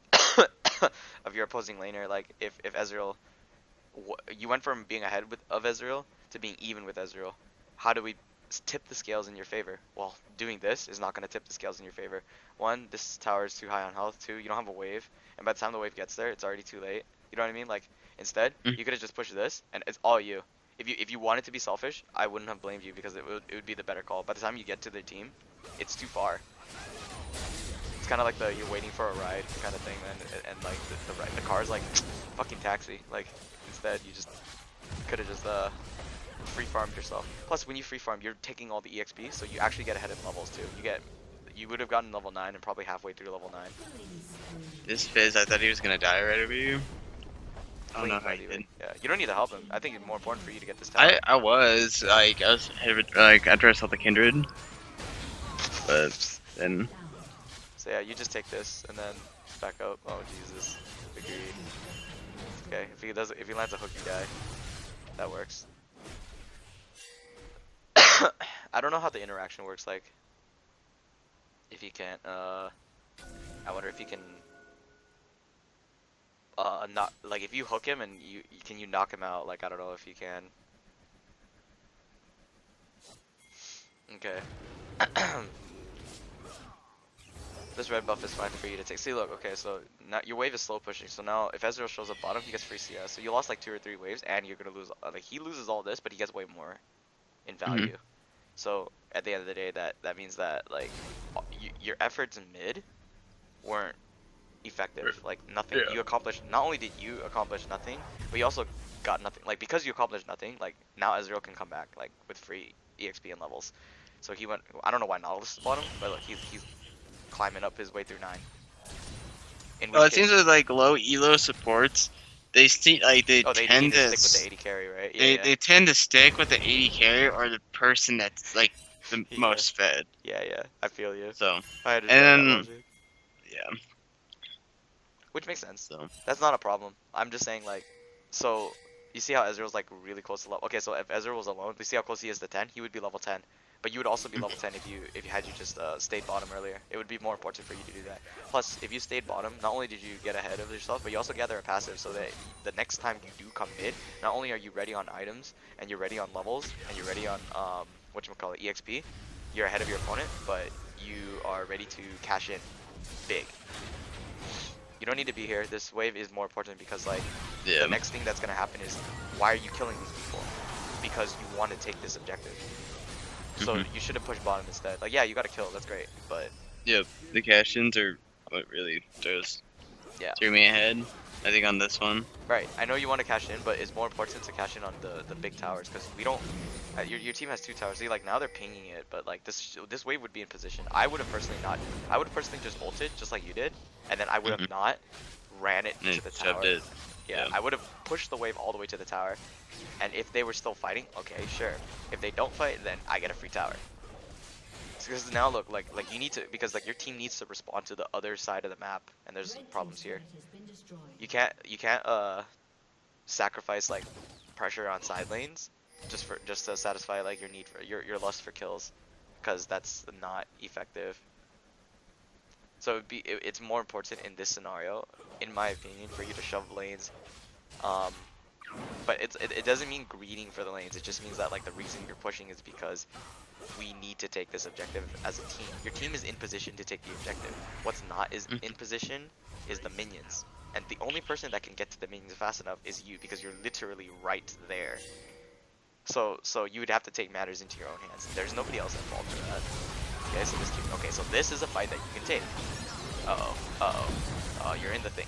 of your opposing laner, like if Ezreal, you went from being ahead of Ezreal to being even with Ezreal. How do we tip the scales in your favor? Well, doing this is not going to tip the scales in your favor. 1, this tower is too high on health. 2, you don't have a wave, and by the time the wave gets there, it's already too late. You know what I mean? Like, instead, you could have just pushed this, and it's all you. if you wanted to be selfish, I wouldn't have blamed you because it would be the better call. By the time you get to their team, it's too far. It's kind of like the you're waiting for a ride kind of thing, man. And like the car is like fucking taxi. Like instead, you just could have just free farmed yourself. Plus, when you free farm, you're taking all the EXP, so you actually get ahead in levels too. You would have gotten level 9 and probably halfway through level 9. This Fizz, I thought he was gonna die right over you. I don't know how he did. Yeah, you don't need to help him. I think it's more important for you to get this tower. I was like after I saw the Kindred, but then So yeah, you just take this and then back up. Oh Jesus, agreed. Okay, if he lands a hook, you die. That works. I don't know how the interaction works. Like, if he can't, I wonder if he can, not like if you hook him and you knock him out. Like I don't know if you can. Okay. This red buff is fine for you to take. See, look, okay, so now your wave is slow pushing. So now if Ezreal shows up bottom, he gets free CS. So you lost like 2 or 3 waves, and you're gonna lose. Like he loses all this, but he gets way more in value. So at the end of the day, that means that like your efforts in mid weren't effective. Like nothing. Yeah. You accomplished. Not only did you accomplish nothing, but you also got nothing. Like because you accomplished nothing, like now Ezreal can come back like with free EXP and levels. So he went. I don't know why Nautilus is bottom, but look, he's climbing up his way through 9. Well, it seems like low elo supports, they tend to stick with the 80 carry, right? they tend to stick with the 80 carry or the person that's like the most fed. Yeah, I feel you. So I understand that logic. yeah, which makes sense. so That's not a problem. I'm just saying like, so you see how Ezreal's like really close to level. Okay, so if Ezreal was alone, you see how close he is to 10. He would be level 10. But you would also be level 10 if you just stayed bottom earlier. It would be more important for you to do that. Plus, if you stayed bottom, not only did you get ahead of yourself, but you also gather a passive so that the next time you do come mid, not only are you ready on items, and you're ready on levels, and you're ready on, whatchamacallit, EXP, you're ahead of your opponent, but you are ready to cash in big. You don't need to be here. This wave is more important because, like, the next thing that's going to happen is, why are you killing these people? Because you want to take this objective. So you should have pushed bottom instead. Like, yeah, you got a kill, that's great, but... Yep, the cash-ins are what really threw me ahead, I think, on this one. Right, I know you want to cash in, but it's more important to cash in on the big towers, because we don't... your team has 2 towers. See, like, now they're pinging it, but, like, this wave would be in position. I would have personally not... I would have personally just ulted, just like you did, and then I would have not ran it to the tower. Yeah, I would have pushed the wave all the way to the tower, and if they were still fighting, okay, sure. If they don't fight, then I get a free tower. Because now look, like you need to, because like your team needs to respond to the other side of the map, and there's problems here. You can't sacrifice like pressure on side lanes just to satisfy like your need for your lust for kills, because that's not effective. So it's more important in this scenario, in my opinion, for you to shove lanes. But it doesn't mean greeding for the lanes. It just means that like the reason you're pushing is because we need to take this objective as a team. Your team is in position to take the objective. What's not in position is the minions. And the only person that can get to the minions fast enough is you, because you're literally right there. So you would have to take matters into your own hands. There's nobody else involved for that. Okay, so this is a fight that you can take. Oh, you're in the thing.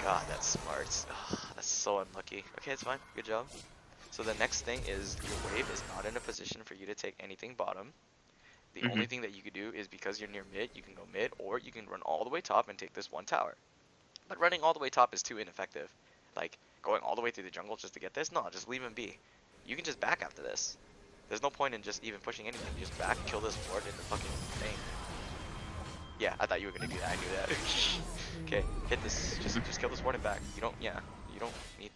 God, that's smart. That's so unlucky. Okay, it's fine. Good job. So the next thing is your wave is not in a position for you to take anything bottom. The only thing that you could do is, because you're near mid, you can go mid, or you can run all the way top and take this one tower. But running all the way top is too ineffective. Like, going all the way through the jungle just to get this? No, just leave him be. You can just back after this. There's no point in just even pushing anything. You just back, kill this ward in the fucking thing. Yeah, I thought you were gonna do that. I knew that. Okay, hit this. Just kill this ward and back. You don't need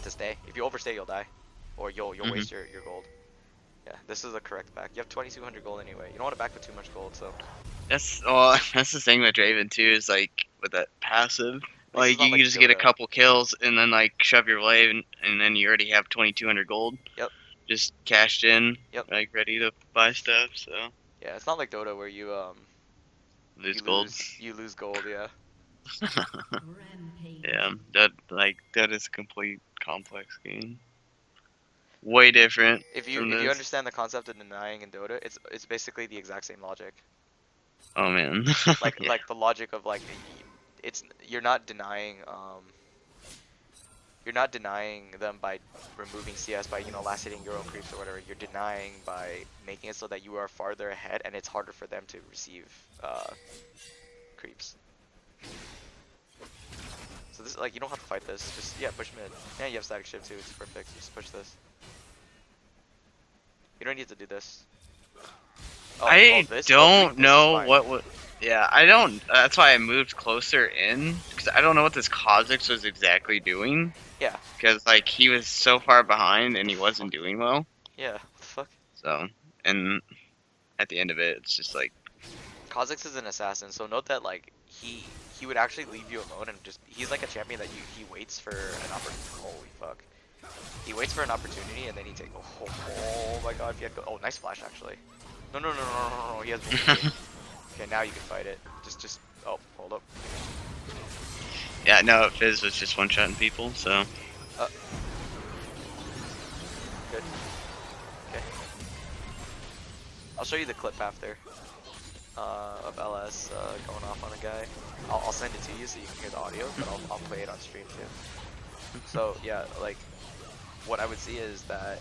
to stay. If you overstay, you'll die, or you'll waste your gold. Yeah, this is the correct back. You have 2,200 gold anyway. You don't want to back with too much gold, so. That's the thing with Draven too, is like with that passive, like you can just get a couple kills and then like shove your wave and then you already have 2,200 gold. Yep. Just cashed in. Yep. Like ready to buy stuff. So. Yeah, it's not like Dota where you lose gold. You lose gold, yeah. Yeah, that is a complete complex game. Way different from If you this. understand the concept of denying in Dota, it's basically the exact same logic. Oh man. Yeah. Like the logic of like it's you're not denying them by removing CS by last hitting your own creeps or whatever. You're denying by making it so that you are farther ahead and it's harder for them to receive creeps. So this like you don't have to fight this. Just yeah, push mid. Yeah, you have static shift too. It's perfect. Just push this. You don't need to do this. I This? Oh, doing don't this is know fine. what would. Yeah, I don't. That's why I moved closer in because I don't know what this Kha'Zix was exactly doing. Yeah. Because like he was so far behind and The he wasn't fuck? doing well. Yeah. What the fuck? So, and at the end of it, it's just like, Kha'Zix is an assassin, so note that like he would actually leave you alone and just he's like a champion that he waits for an opportunity. Holy fuck. He waits for an opportunity and then he takes. Oh my god! If you had oh, nice flash actually. No. He has. Okay, now you can fight it. Just. Oh, hold up. yeah, no, Fizz was just one-shotting people. So, Good. Okay. I'll show you the clip after of LS going off on a guy. I'll send it to you so you can hear the audio, but I'll play it on stream too. So yeah, like what I would see is that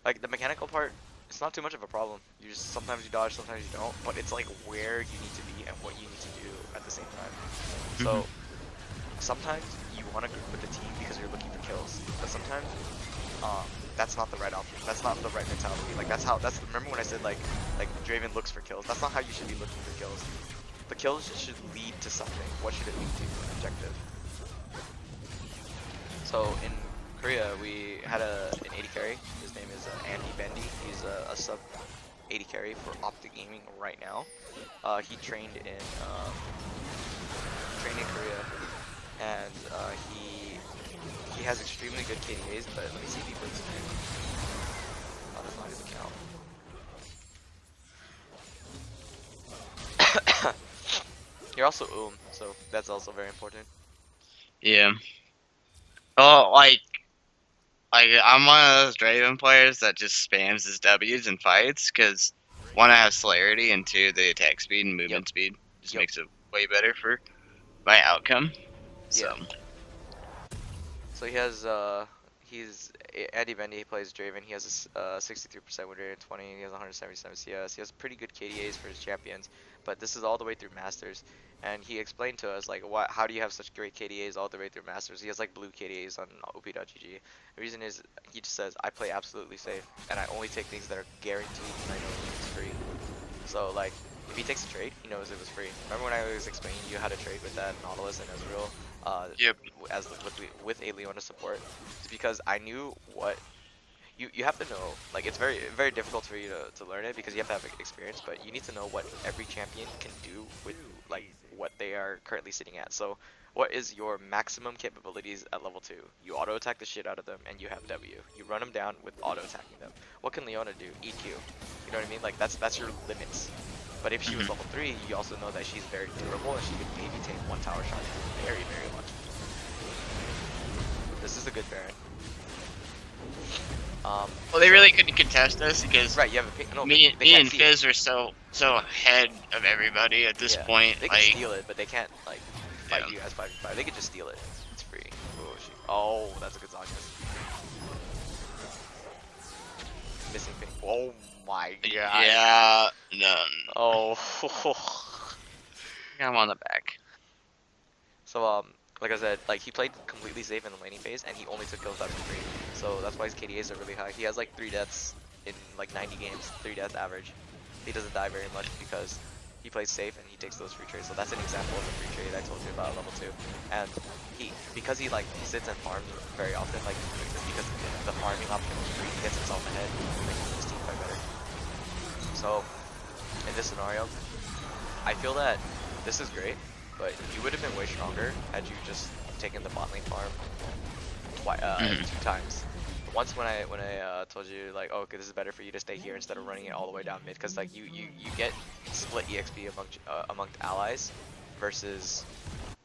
like the mechanical part, it's not too much of a problem. You just sometimes you dodge, sometimes you don't, but it's like where you need to be and what you need to do at the same time. So sometimes you want to group with the team because you're looking for kills, but sometimes that's not the right option. That's not the right mentality. Like remember when I said like Draven looks for kills. That's not how you should be looking for kills. The kills should lead to something. What should it lead to? An objective. So in Korea we had an AD carry. His name is Andy Bendy. He's a sub AD carry for Optic Gaming right now. He trained in Korea, and he has extremely good KDAs. But let me see if he plays stream. Oh, that's not his account. You're also so that's also very important. yeah. Oh, I'm one of those Draven players that just spams his W's and fights because one, I have celerity, and two, the attack speed and movement speed just makes it way better for my outcome. So. Yeah. So he's Andy Bendy. He plays Draven. He has a 63% win rate and 20. He has 177 CS. He has pretty good KDAs for his champions, but this is all the way through Masters. And he explained to us like, how do you have such great KDAs all the way through Masters? He has like blue KDAs on OP.gg. The reason is he just says I play absolutely safe, and I only take things that are guaranteed, and I know it's free. So like, if he takes a trade, he knows it was free. Remember when I was explaining to you how to trade with that Nautilus and Ezreal? Yep. As with a Leona support, it's because I knew what you have to know. Like it's very difficult for you to learn it because you have to have experience, but you need to know what every champion can do with like what they are currently sitting at. So what is your maximum capabilities at level 2? You auto attack the shit out of them and you have W. You run them down with auto attacking them. What can Leona do? EQ. You know what I mean? Like that's your limits. But if she was level 3, you also know that she's very durable and she could maybe take one tower shot very much. This is a good Baron. Well, they really couldn't contest us because right, you have a pick. No, me and Fizz it. are so ahead of everybody at this point. They can steal it, but they can't like fight you guys 5v5. They could just steal it. It's free. Oh, that's a good Zanya. Missing ping. Oh my god. Yeah, none. Oh. I'm on the back. So like I said, like he played completely safe in the laning phase, and he only took kills after 3. So that's why his KDAs are really high. He has like 3 deaths in like 90 games, 3 deaths average. He doesn't die very much because he plays safe and he takes those free trades. So that's an example of a free trade I told you about at level 2. And because he sits and farms very often, like because the farming option is free, he gets himself ahead, making his team fight better. So in this scenario, I feel that this is great, but you would have been way stronger had you just taken the bot lane farm 2 times. Once when I told you like, oh, okay, this is better for you to stay here instead of running it all the way down mid, because like you get split exp amongst allies, versus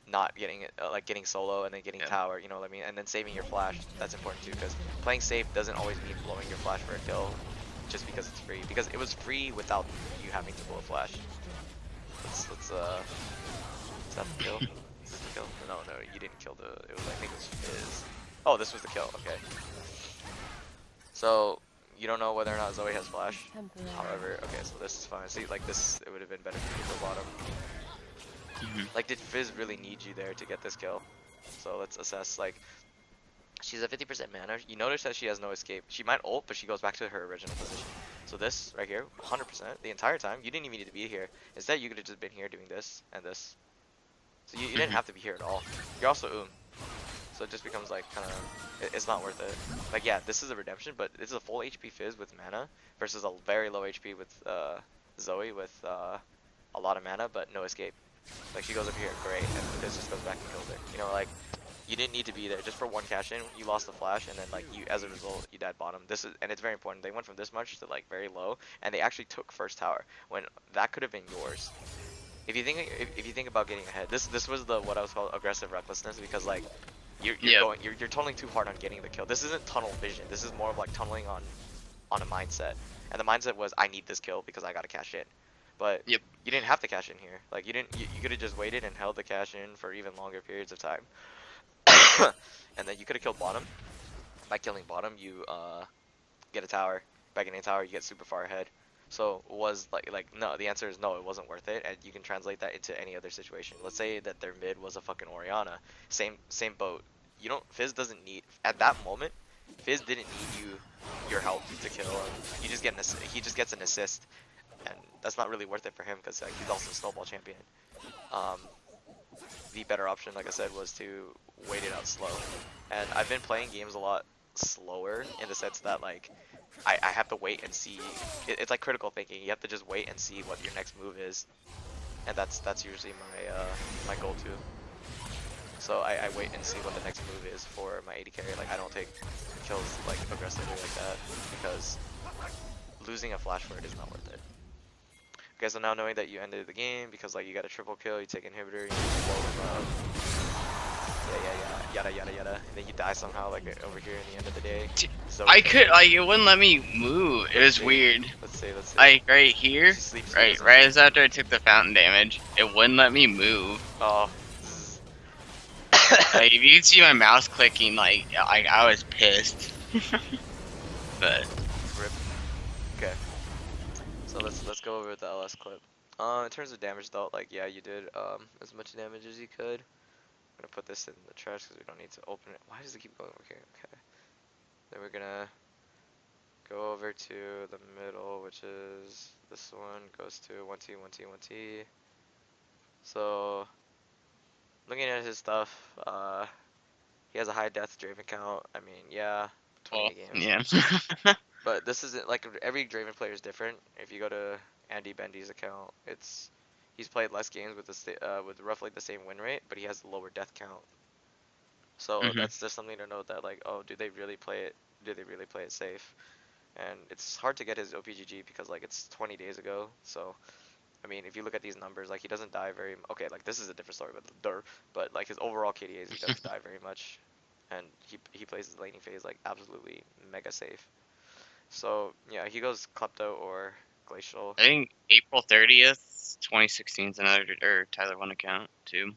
not getting it, like getting solo and then getting Yeah. tower, you know what I mean? And then saving your flash, that's important too, because playing safe doesn't always mean blowing your flash for a kill just because it's free, because it was free without you having to blow a flash. Let's is that the kill? Is this the kill? No, you didn't kill the, it was, I think it was Fizz. Oh, this was the kill, okay. So, you don't know whether or not Zoe has flash. However, okay, so this is fine. See, like this, it would have been better for you to go bottom. Like, did Fizz really need you there to get this kill? So let's assess, like, she's at 50% mana. You notice that she has no escape. She might ult, but she goes back to her original position. So this, right here, 100%, the entire time, you didn't even need to be here. Instead, you could have just been here doing this and this. So you didn't have to be here at all. You're also so it just becomes, like, kind of, it's not worth it. Like, yeah, this is a redemption, but this is a full HP Fizz with mana versus a very low HP with Zoe with a lot of mana, but no escape. Like, she goes up here, great, and Fizz just goes back and kills her. You know, like, you didn't need to be there just for one cash in. You lost the flash, and then, like, you, as a result, you died bottom. This is, and it's very important. They went from this much to, like, very low, and they actually took first tower when that could have been yours. If you think about getting ahead, this was the what I was called aggressive recklessness, because, like, you're tunneling too hard on getting the kill. This isn't tunnel vision. This is more of like tunneling on a mindset, and the mindset was, I need this kill because I gotta cash in. But Yep. you didn't have to cash in here. Like, you could have just waited and held the cash in for even longer periods of time. And then you could have killed bottom. By killing bottom, you get a tower. By getting a tower, you get super far ahead. So was like no, the answer is no, it wasn't worth it, and you can translate that into any other situation. Let's say that their mid was a fucking Orianna. Same boat. You don't, Fizz doesn't need, at that moment, Fizz didn't need your help to kill him. He just gets an assist, and that's not really worth it for him because, like, he's also a snowball champion. The better option, like I said, was to wait it out slow. And I've been playing games a lot slower in the sense that, like, I have to wait and see. It's like critical thinking. You have to just wait and see what your next move is, and that's usually my go-to. So I wait and see what the next move is for my AD carry. Like, I don't take kills, like, aggressively like that, because losing a flash for it is not worth it. Okay, so now knowing that you ended the game because, like, you got a triple kill, you take inhibitor, you blow them up. Yeah, yada yada, and then you die somehow, like, over here in the end of the day. So I could, like, it wouldn't let me move. It was weird. Let's see. Like, right here, right as after I took the fountain damage, it wouldn't let me move. Oh. Like, if you can see my mouse clicking, like I was pissed. But Rip. Okay. So let's go over the LS clip. In terms of damage though, like, yeah, you did as much damage as you could. I'm gonna put this in the trash because we don't need to open it. Why does it keep going over here? Okay. Then we're gonna go over to the middle, which is this one. Goes to 1T, 1T, 1T. So, looking at his stuff, he has a high death Draven count. I mean, yeah, 20 games. yeah. But this isn't, like, every Draven player is different. If you go to Andy Bendy's account, he's played less games with roughly the same win rate, but he has a lower death count. So that's just something to note, that, like, oh, do they really play it? Do they really play it safe? And it's hard to get his OPGG because, like, it's 20 days ago. So, I mean, if you look at these numbers, like, he doesn't die okay, like, this is a different story, but like, his overall KDAs, he doesn't die very much, and he plays his laning phase, like, absolutely mega safe. So yeah, he goes Klepto or Glacial. I think April 30th, 2016 is another, or Tyler One account too.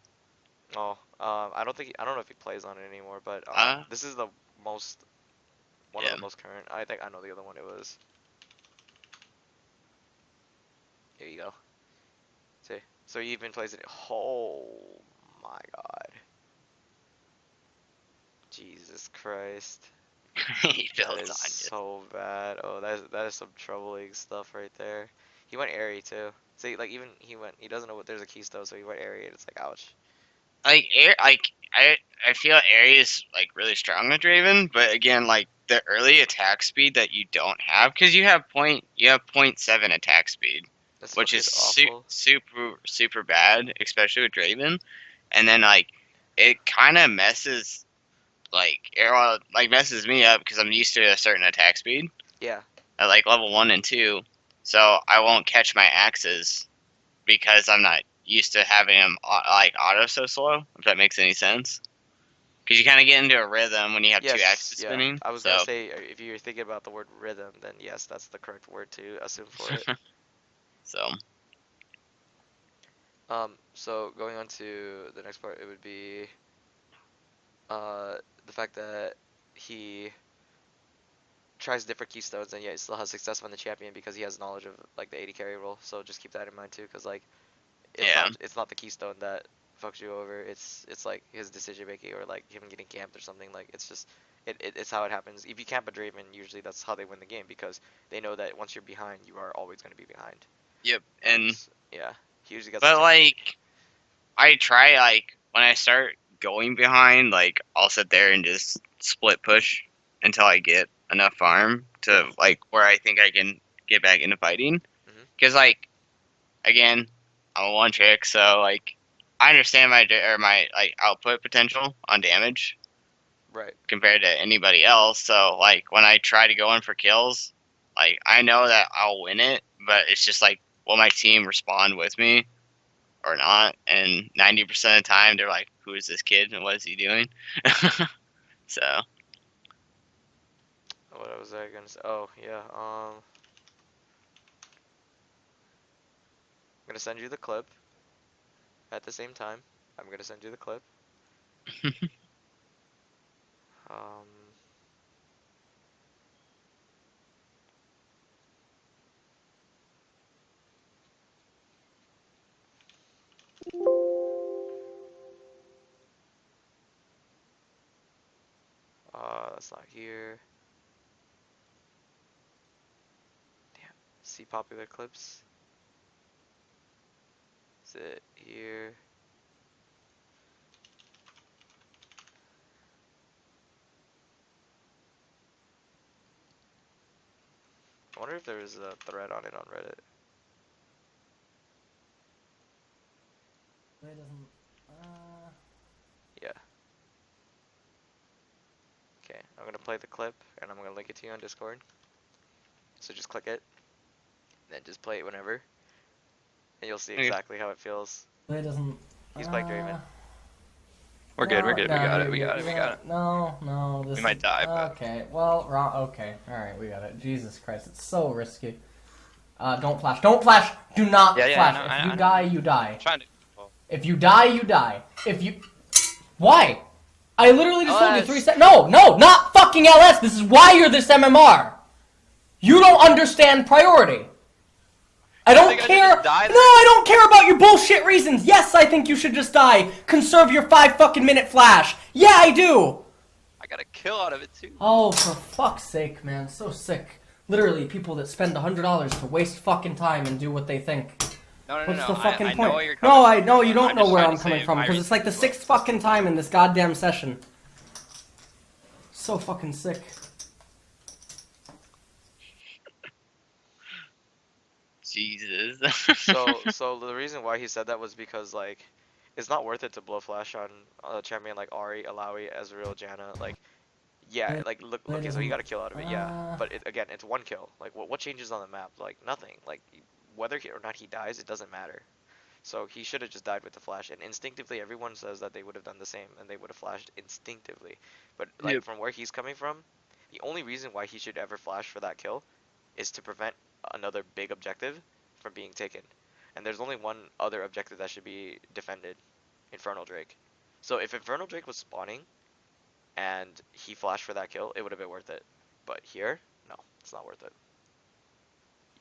Oh, I don't know if he plays on it anymore, but this is the one of the most current. I think I know the other one it was. Here you go. See, so he even plays it. Oh my God. Jesus Christ. He That builds is on you. so bad. Oh, that is some troubling stuff right there. He went airy too. See, like, even he doesn't know what there's a keystone, so he went airy, and it's like, ouch. Like I feel Aerie is like really strong with Draven, but again, like the early attack speed that you don't have, because you have 0.7 attack speed, That's which is awful. super bad, especially with Draven. And then, like, it kind of messes messes me up because I'm used to a certain attack speed Yeah. at like level 1 and 2, so I won't catch my axes because I'm not used to having him like auto so slow. If that makes any sense, because you kind of get into a rhythm when you have two Yes, axes yeah. spinning. I was gonna So say if you're thinking about the word rhythm, then yes, that's the correct word to assume for it. so So going on to the next part, it would be uh the fact that he tries different keystones and yet still has success when the champion because he has knowledge of like the AD carry role. So just keep that in mind too, because like yeah, it's not the keystone that fucks you over. It's like his decision making or like him getting camped or something. Like it's just it's how it happens. If you camp a Draven, usually that's how they win the game because they know that once you're behind, you are always going to be behind. yep. And And yeah, he usually gets a but two pick. like I try like when I start going behind, like I'll sit there and just split push until I get enough farm Yeah. to like where I think I can get back into fighting. Mhm. Because like again, I'm a one trick, so like I understand my like output potential on damage Right. compared to anybody else. So like when I try to go in for kills, like I know that I'll win it, but it's just like will my team respond with me or not? And 90% of the time they're like, who is this kid and what is he doing? So What was I gonna say? Oh yeah. I'm gonna send you the clip at the same time. I'm gonna send you the clip. Um. That's not here. Damn. See popular clips. Is it here? I wonder if there is a thread on it on Reddit. It doesn't. Yeah. Okay. I'm gonna play the clip and I'm gonna link it to you on Discord. So just click it, then just play it whenever, and you'll see okay. exactly how it feels. It doesn't. He's playing Draven. We're good, we're good. We No, got it, you're we good. got it, we got it. No. This We might is die, but okay. Well, wrong. Okay, all right, we got it. Jesus Christ, it's so risky. Don't flash. Don't flash. Do not yeah, flash. I know, If you I know. die, you die. I'm trying to. Oh. If you die, you die. If you. Why? I literally just told you 3 LS. seconds. No, not fucking LS. This is why you're this MMR. You don't understand priority. I don't think I should care. just die No, then? I don't care about your bullshit reasons. Yes, I think you should just die. Conserve your 5 fucking minute flash. Yeah, I do. I got a kill out of it too. Oh, for fuck's sake, man. So sick. Literally, people that spend $100 to waste fucking time and do what they think. No. What's the I fucking know point? where you're coming No, from. I know you don't I'm know just where trying I'm to coming save from my because it's like the reasons. 6th fucking time in this goddamn session. So fucking sick. Jesus. So the reason why he said that was because like, it's not worth it to blow flash on a champion like Ari, Alawi, Ezreal, Janna. Like, yeah, like look, It okay, so he doesn't. got a kill out of it, yeah. But again, it's one kill. Like, what changes on the map? Like nothing. Like, whether or not he dies, it doesn't matter. So he should have just died with the flash. And instinctively, everyone says that they would have done the same and they would have flashed instinctively. But like Yep. from where he's coming from, the only reason why he should ever flash for that kill is to prevent another big objective from being taken. And there's only one other objective that should be defended, Infernal Drake. So if Infernal Drake was spawning and he flashed for that kill, it would have been worth it. But here, no, it's not worth it.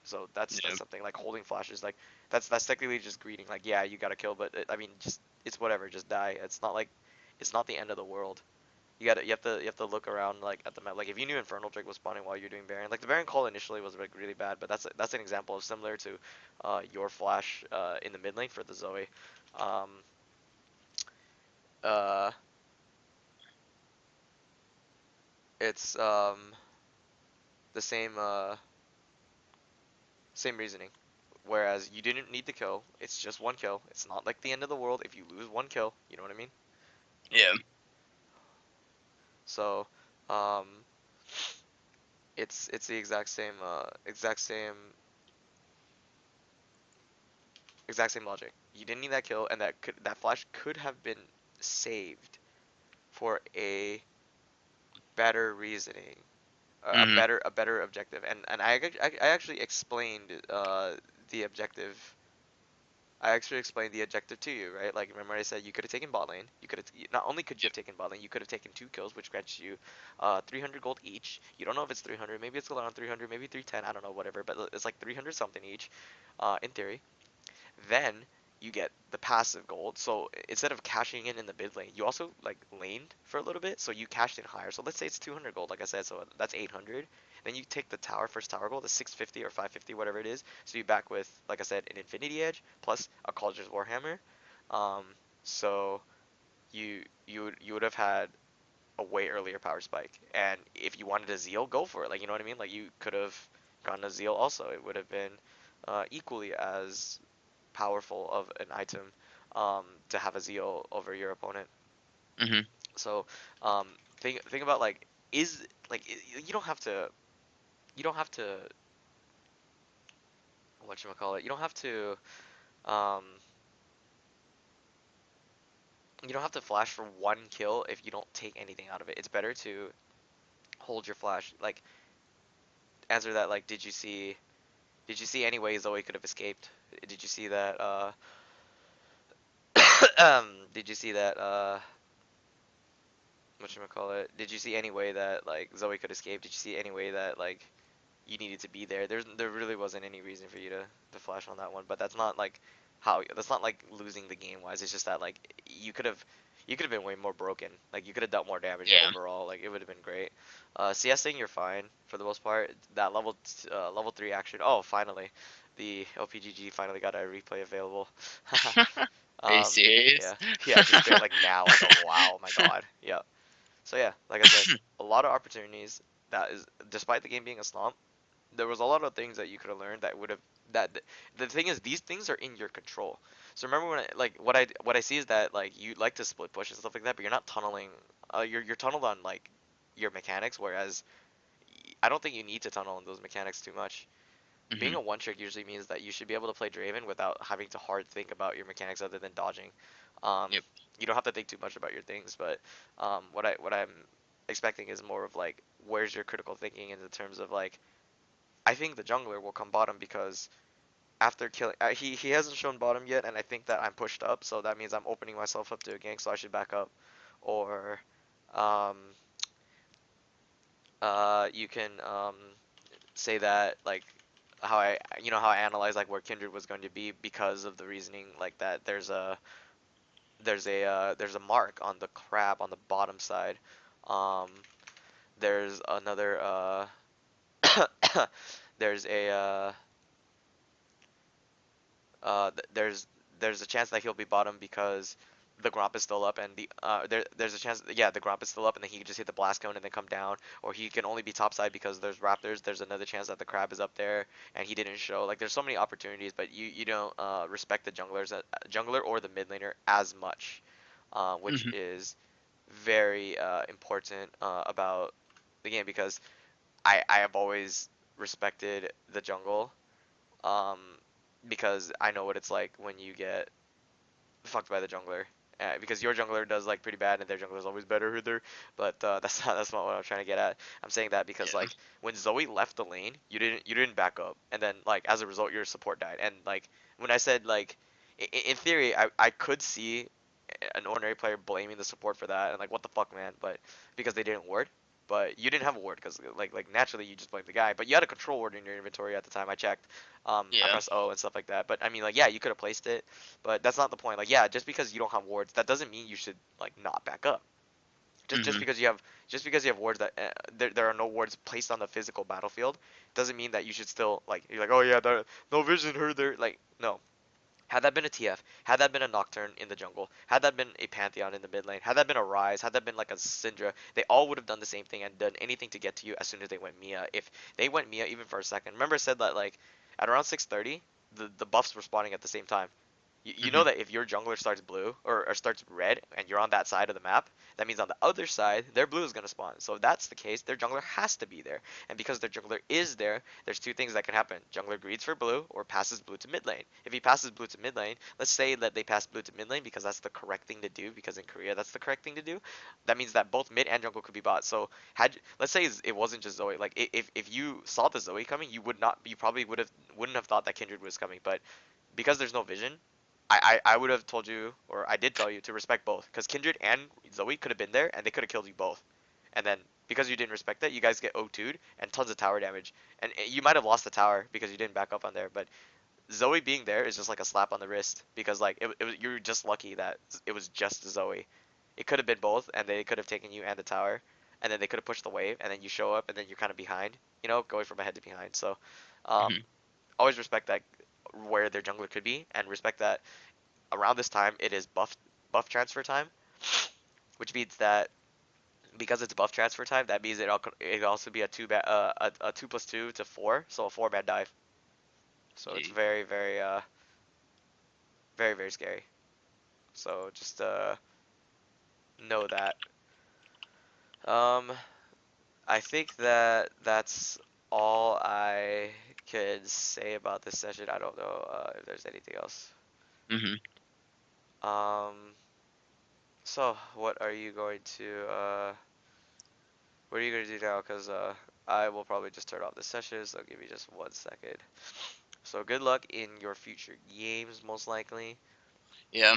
So that's Yep. something like holding flashes like that's technically just greeting like yeah you got to kill but I mean just it's whatever just die. It's not like it's not the end of the world. You have to look around like at the map. Like if you knew Infernal Drake was spawning while you're doing Baron, like the Baron call initially was like really bad, but that's an example of similar to your flash in the mid lane for the Zoe. Um, uh, it's the same reasoning. Whereas you didn't need the kill, it's just one kill. It's not like the end of the world if you lose one kill. You know what I mean? Yeah. So, um, it's the exact same Exact same logic. You didn't need that kill, and that flash could have been saved for a better reasoning, Mhm. a better objective. And I actually explained the objective. I actually explained the objective to you, right? Like, remember I said you could have taken bot lane. You could have not only could you have Yep. taken bot lane, you could have taken 2 kills, which grants you 300 gold each. You don't know if it's 300, maybe it's around 300, maybe 310, I don't know, whatever. But it's like 300 something each, in theory. Then you get the passive gold. So instead of cashing in the mid lane, you also like laned for a little bit. So you cashed in higher. So let's say it's 200 gold, like I said. So that's 800. Then you take the first tower gold, the 650 or 550, whatever it is. So you back with, like I said, an Infinity Edge plus a Cautious Warhammer. Um, so you would have had a way earlier power spike. And if you wanted a Zeal, go for it. Like, you know what I mean? Like, you could have gotten a Zeal also. It would have been equally as powerful of an item, to have a Zeal over your opponent. Mhm. So um, think about like, is like, you don't have to, you don't have to whatchamacallit, you don't have to um, you don't have to flash for 1 kill if you don't take anything out of it. It's better to hold your flash. Like, answer that, like, did you see any way Zoe could have escaped? Did you see that did you see that whatchamacallit, did you see any way that like Zoe could escape? Did you see any way that like you needed to be there? There really wasn't any reason for you to flash on that one. But that's not like that's not like losing the game wise. It's just that like you could have been way more broken. Like, you could have dealt more damage Yeah. overall. Like, it would have been great. CSing, you're fine for the most part. That level 3 action. Oh, finally, the LPGG finally got a replay available. Are you Yeah, serious? yeah, just straight like now. Like, oh wow, my god. Yeah. So yeah, like I said, a lot of opportunities. That is, despite the game being a slump, there was a lot of things that you could have learned that would have the thing is, these things are in your control. So remember when what I see is that like you like to split push and stuff like that, but you're not tunneling. You're tunneled on like your mechanics, whereas I don't think you need to tunnel on those mechanics too much. Being Mhm. a one trick usually means that you should be able to play Draven without having to hard think about your mechanics other than dodging. Um, Yep. you don't have to think too much about your things, but what I'm expecting is more of like, where's your critical thinking in the terms of like, I think the jungler will come bottom because after killing, he hasn't shown bottom yet, and I think that I'm pushed up, so that means I'm opening myself up to a gank, so I should back up. Or um, you can say that like, how I analyze like where Kindred was going to be because of the reasoning like that there's a mark on the crab on the bottom side. Um, there's another there's a there's a chance that he'll be bottom because the Gromp is still up, and there's a chance, yeah, the Gromp is still up, and then he can just hit the blast cone and then come down, or he can only be top side because there's Raptors. There's another chance that the crab is up there and he didn't show. Like, there's so many opportunities, but you don't respect the jungler or the mid laner as much, which Mhm. is very important about the game, because I have always respected the jungle, um, because I know what it's like when you get fucked by the jungler. Because your jungler does like pretty bad, and their jungler is always better either. But that's not what I'm trying to get at. I'm saying that because Yeah. like when Zoe left the lane, you didn't back up, and then like as a result your support died. And like when I said like, in theory I could see an ordinary player blaming the support for that and like, what the fuck, man, but because they didn't ward. But you didn't have a ward because like naturally you just blame the guy, but you had a control ward in your inventory at the time I checked. I Yeah. pressed O and stuff like that, but I mean, like, yeah, you could have placed it, but that's not the point. Like, yeah, just because you don't have wards, that doesn't mean you should like not back up. Just Mhm. because you have wards that there are no wards placed on the physical battlefield doesn't mean that you should still like, you're like, oh yeah, no vision heard there. Like, no, had that been a TF, had that been a Nocturne in the jungle, had that been a Pantheon in the mid lane, had that been a Ryze, had that been like a Syndra, they all would have done the same thing and done anything to get to you as soon as they went Mia. If they went Mia even for a second, remember I said that like at around 6:30, the buffs were spawning at the same time. You know that if your jungler starts blue or starts red and you're on that side of the map, that means on the other side their blue is gonna spawn. So if that's the case, their jungler has to be there. And because their jungler is there, there's two things that can happen. Jungler greeds for blue or passes blue to mid lane. If he passes blue to mid lane, let's say that they pass blue to mid lane because that's the correct thing to do, because in Korea that's the correct thing to do. That means that both mid and jungle could be bought. So let's say it wasn't just Zoe. Like if you saw the Zoe coming, you probably wouldn't have thought that Kindred was coming. But because there's no vision, I would have told you, or I did tell you, to respect both, because Kindred and Zoe could have been there and they could have killed you both. And then because you didn't respect that, you guys get O2'd and tons of tower damage. And you might have lost the tower because you didn't back up on there, but Zoe being there is just like a slap on the wrist, because like you're just lucky that it was just Zoe. It could have been both, and they could have taken you and the tower, and then they could have pushed the wave, and then you show up, and then you're kind of behind, going from ahead to behind. So, um, Mhm. always respect that where their jungler could be, and respect that around this time it is buff transfer time, which means that because it's buff transfer time, that means it also be a a 2+2 to 4, so a 4-man dive. So it's Gee. very very very very scary. So just know that. Um, I think that that's all I could say about this session. I don't know if there's anything else. Mhm. Um, so what are you going to do now? Because I will probably just turn off this session, so give me just 1 second. So good luck in your future games, most likely. Yeah.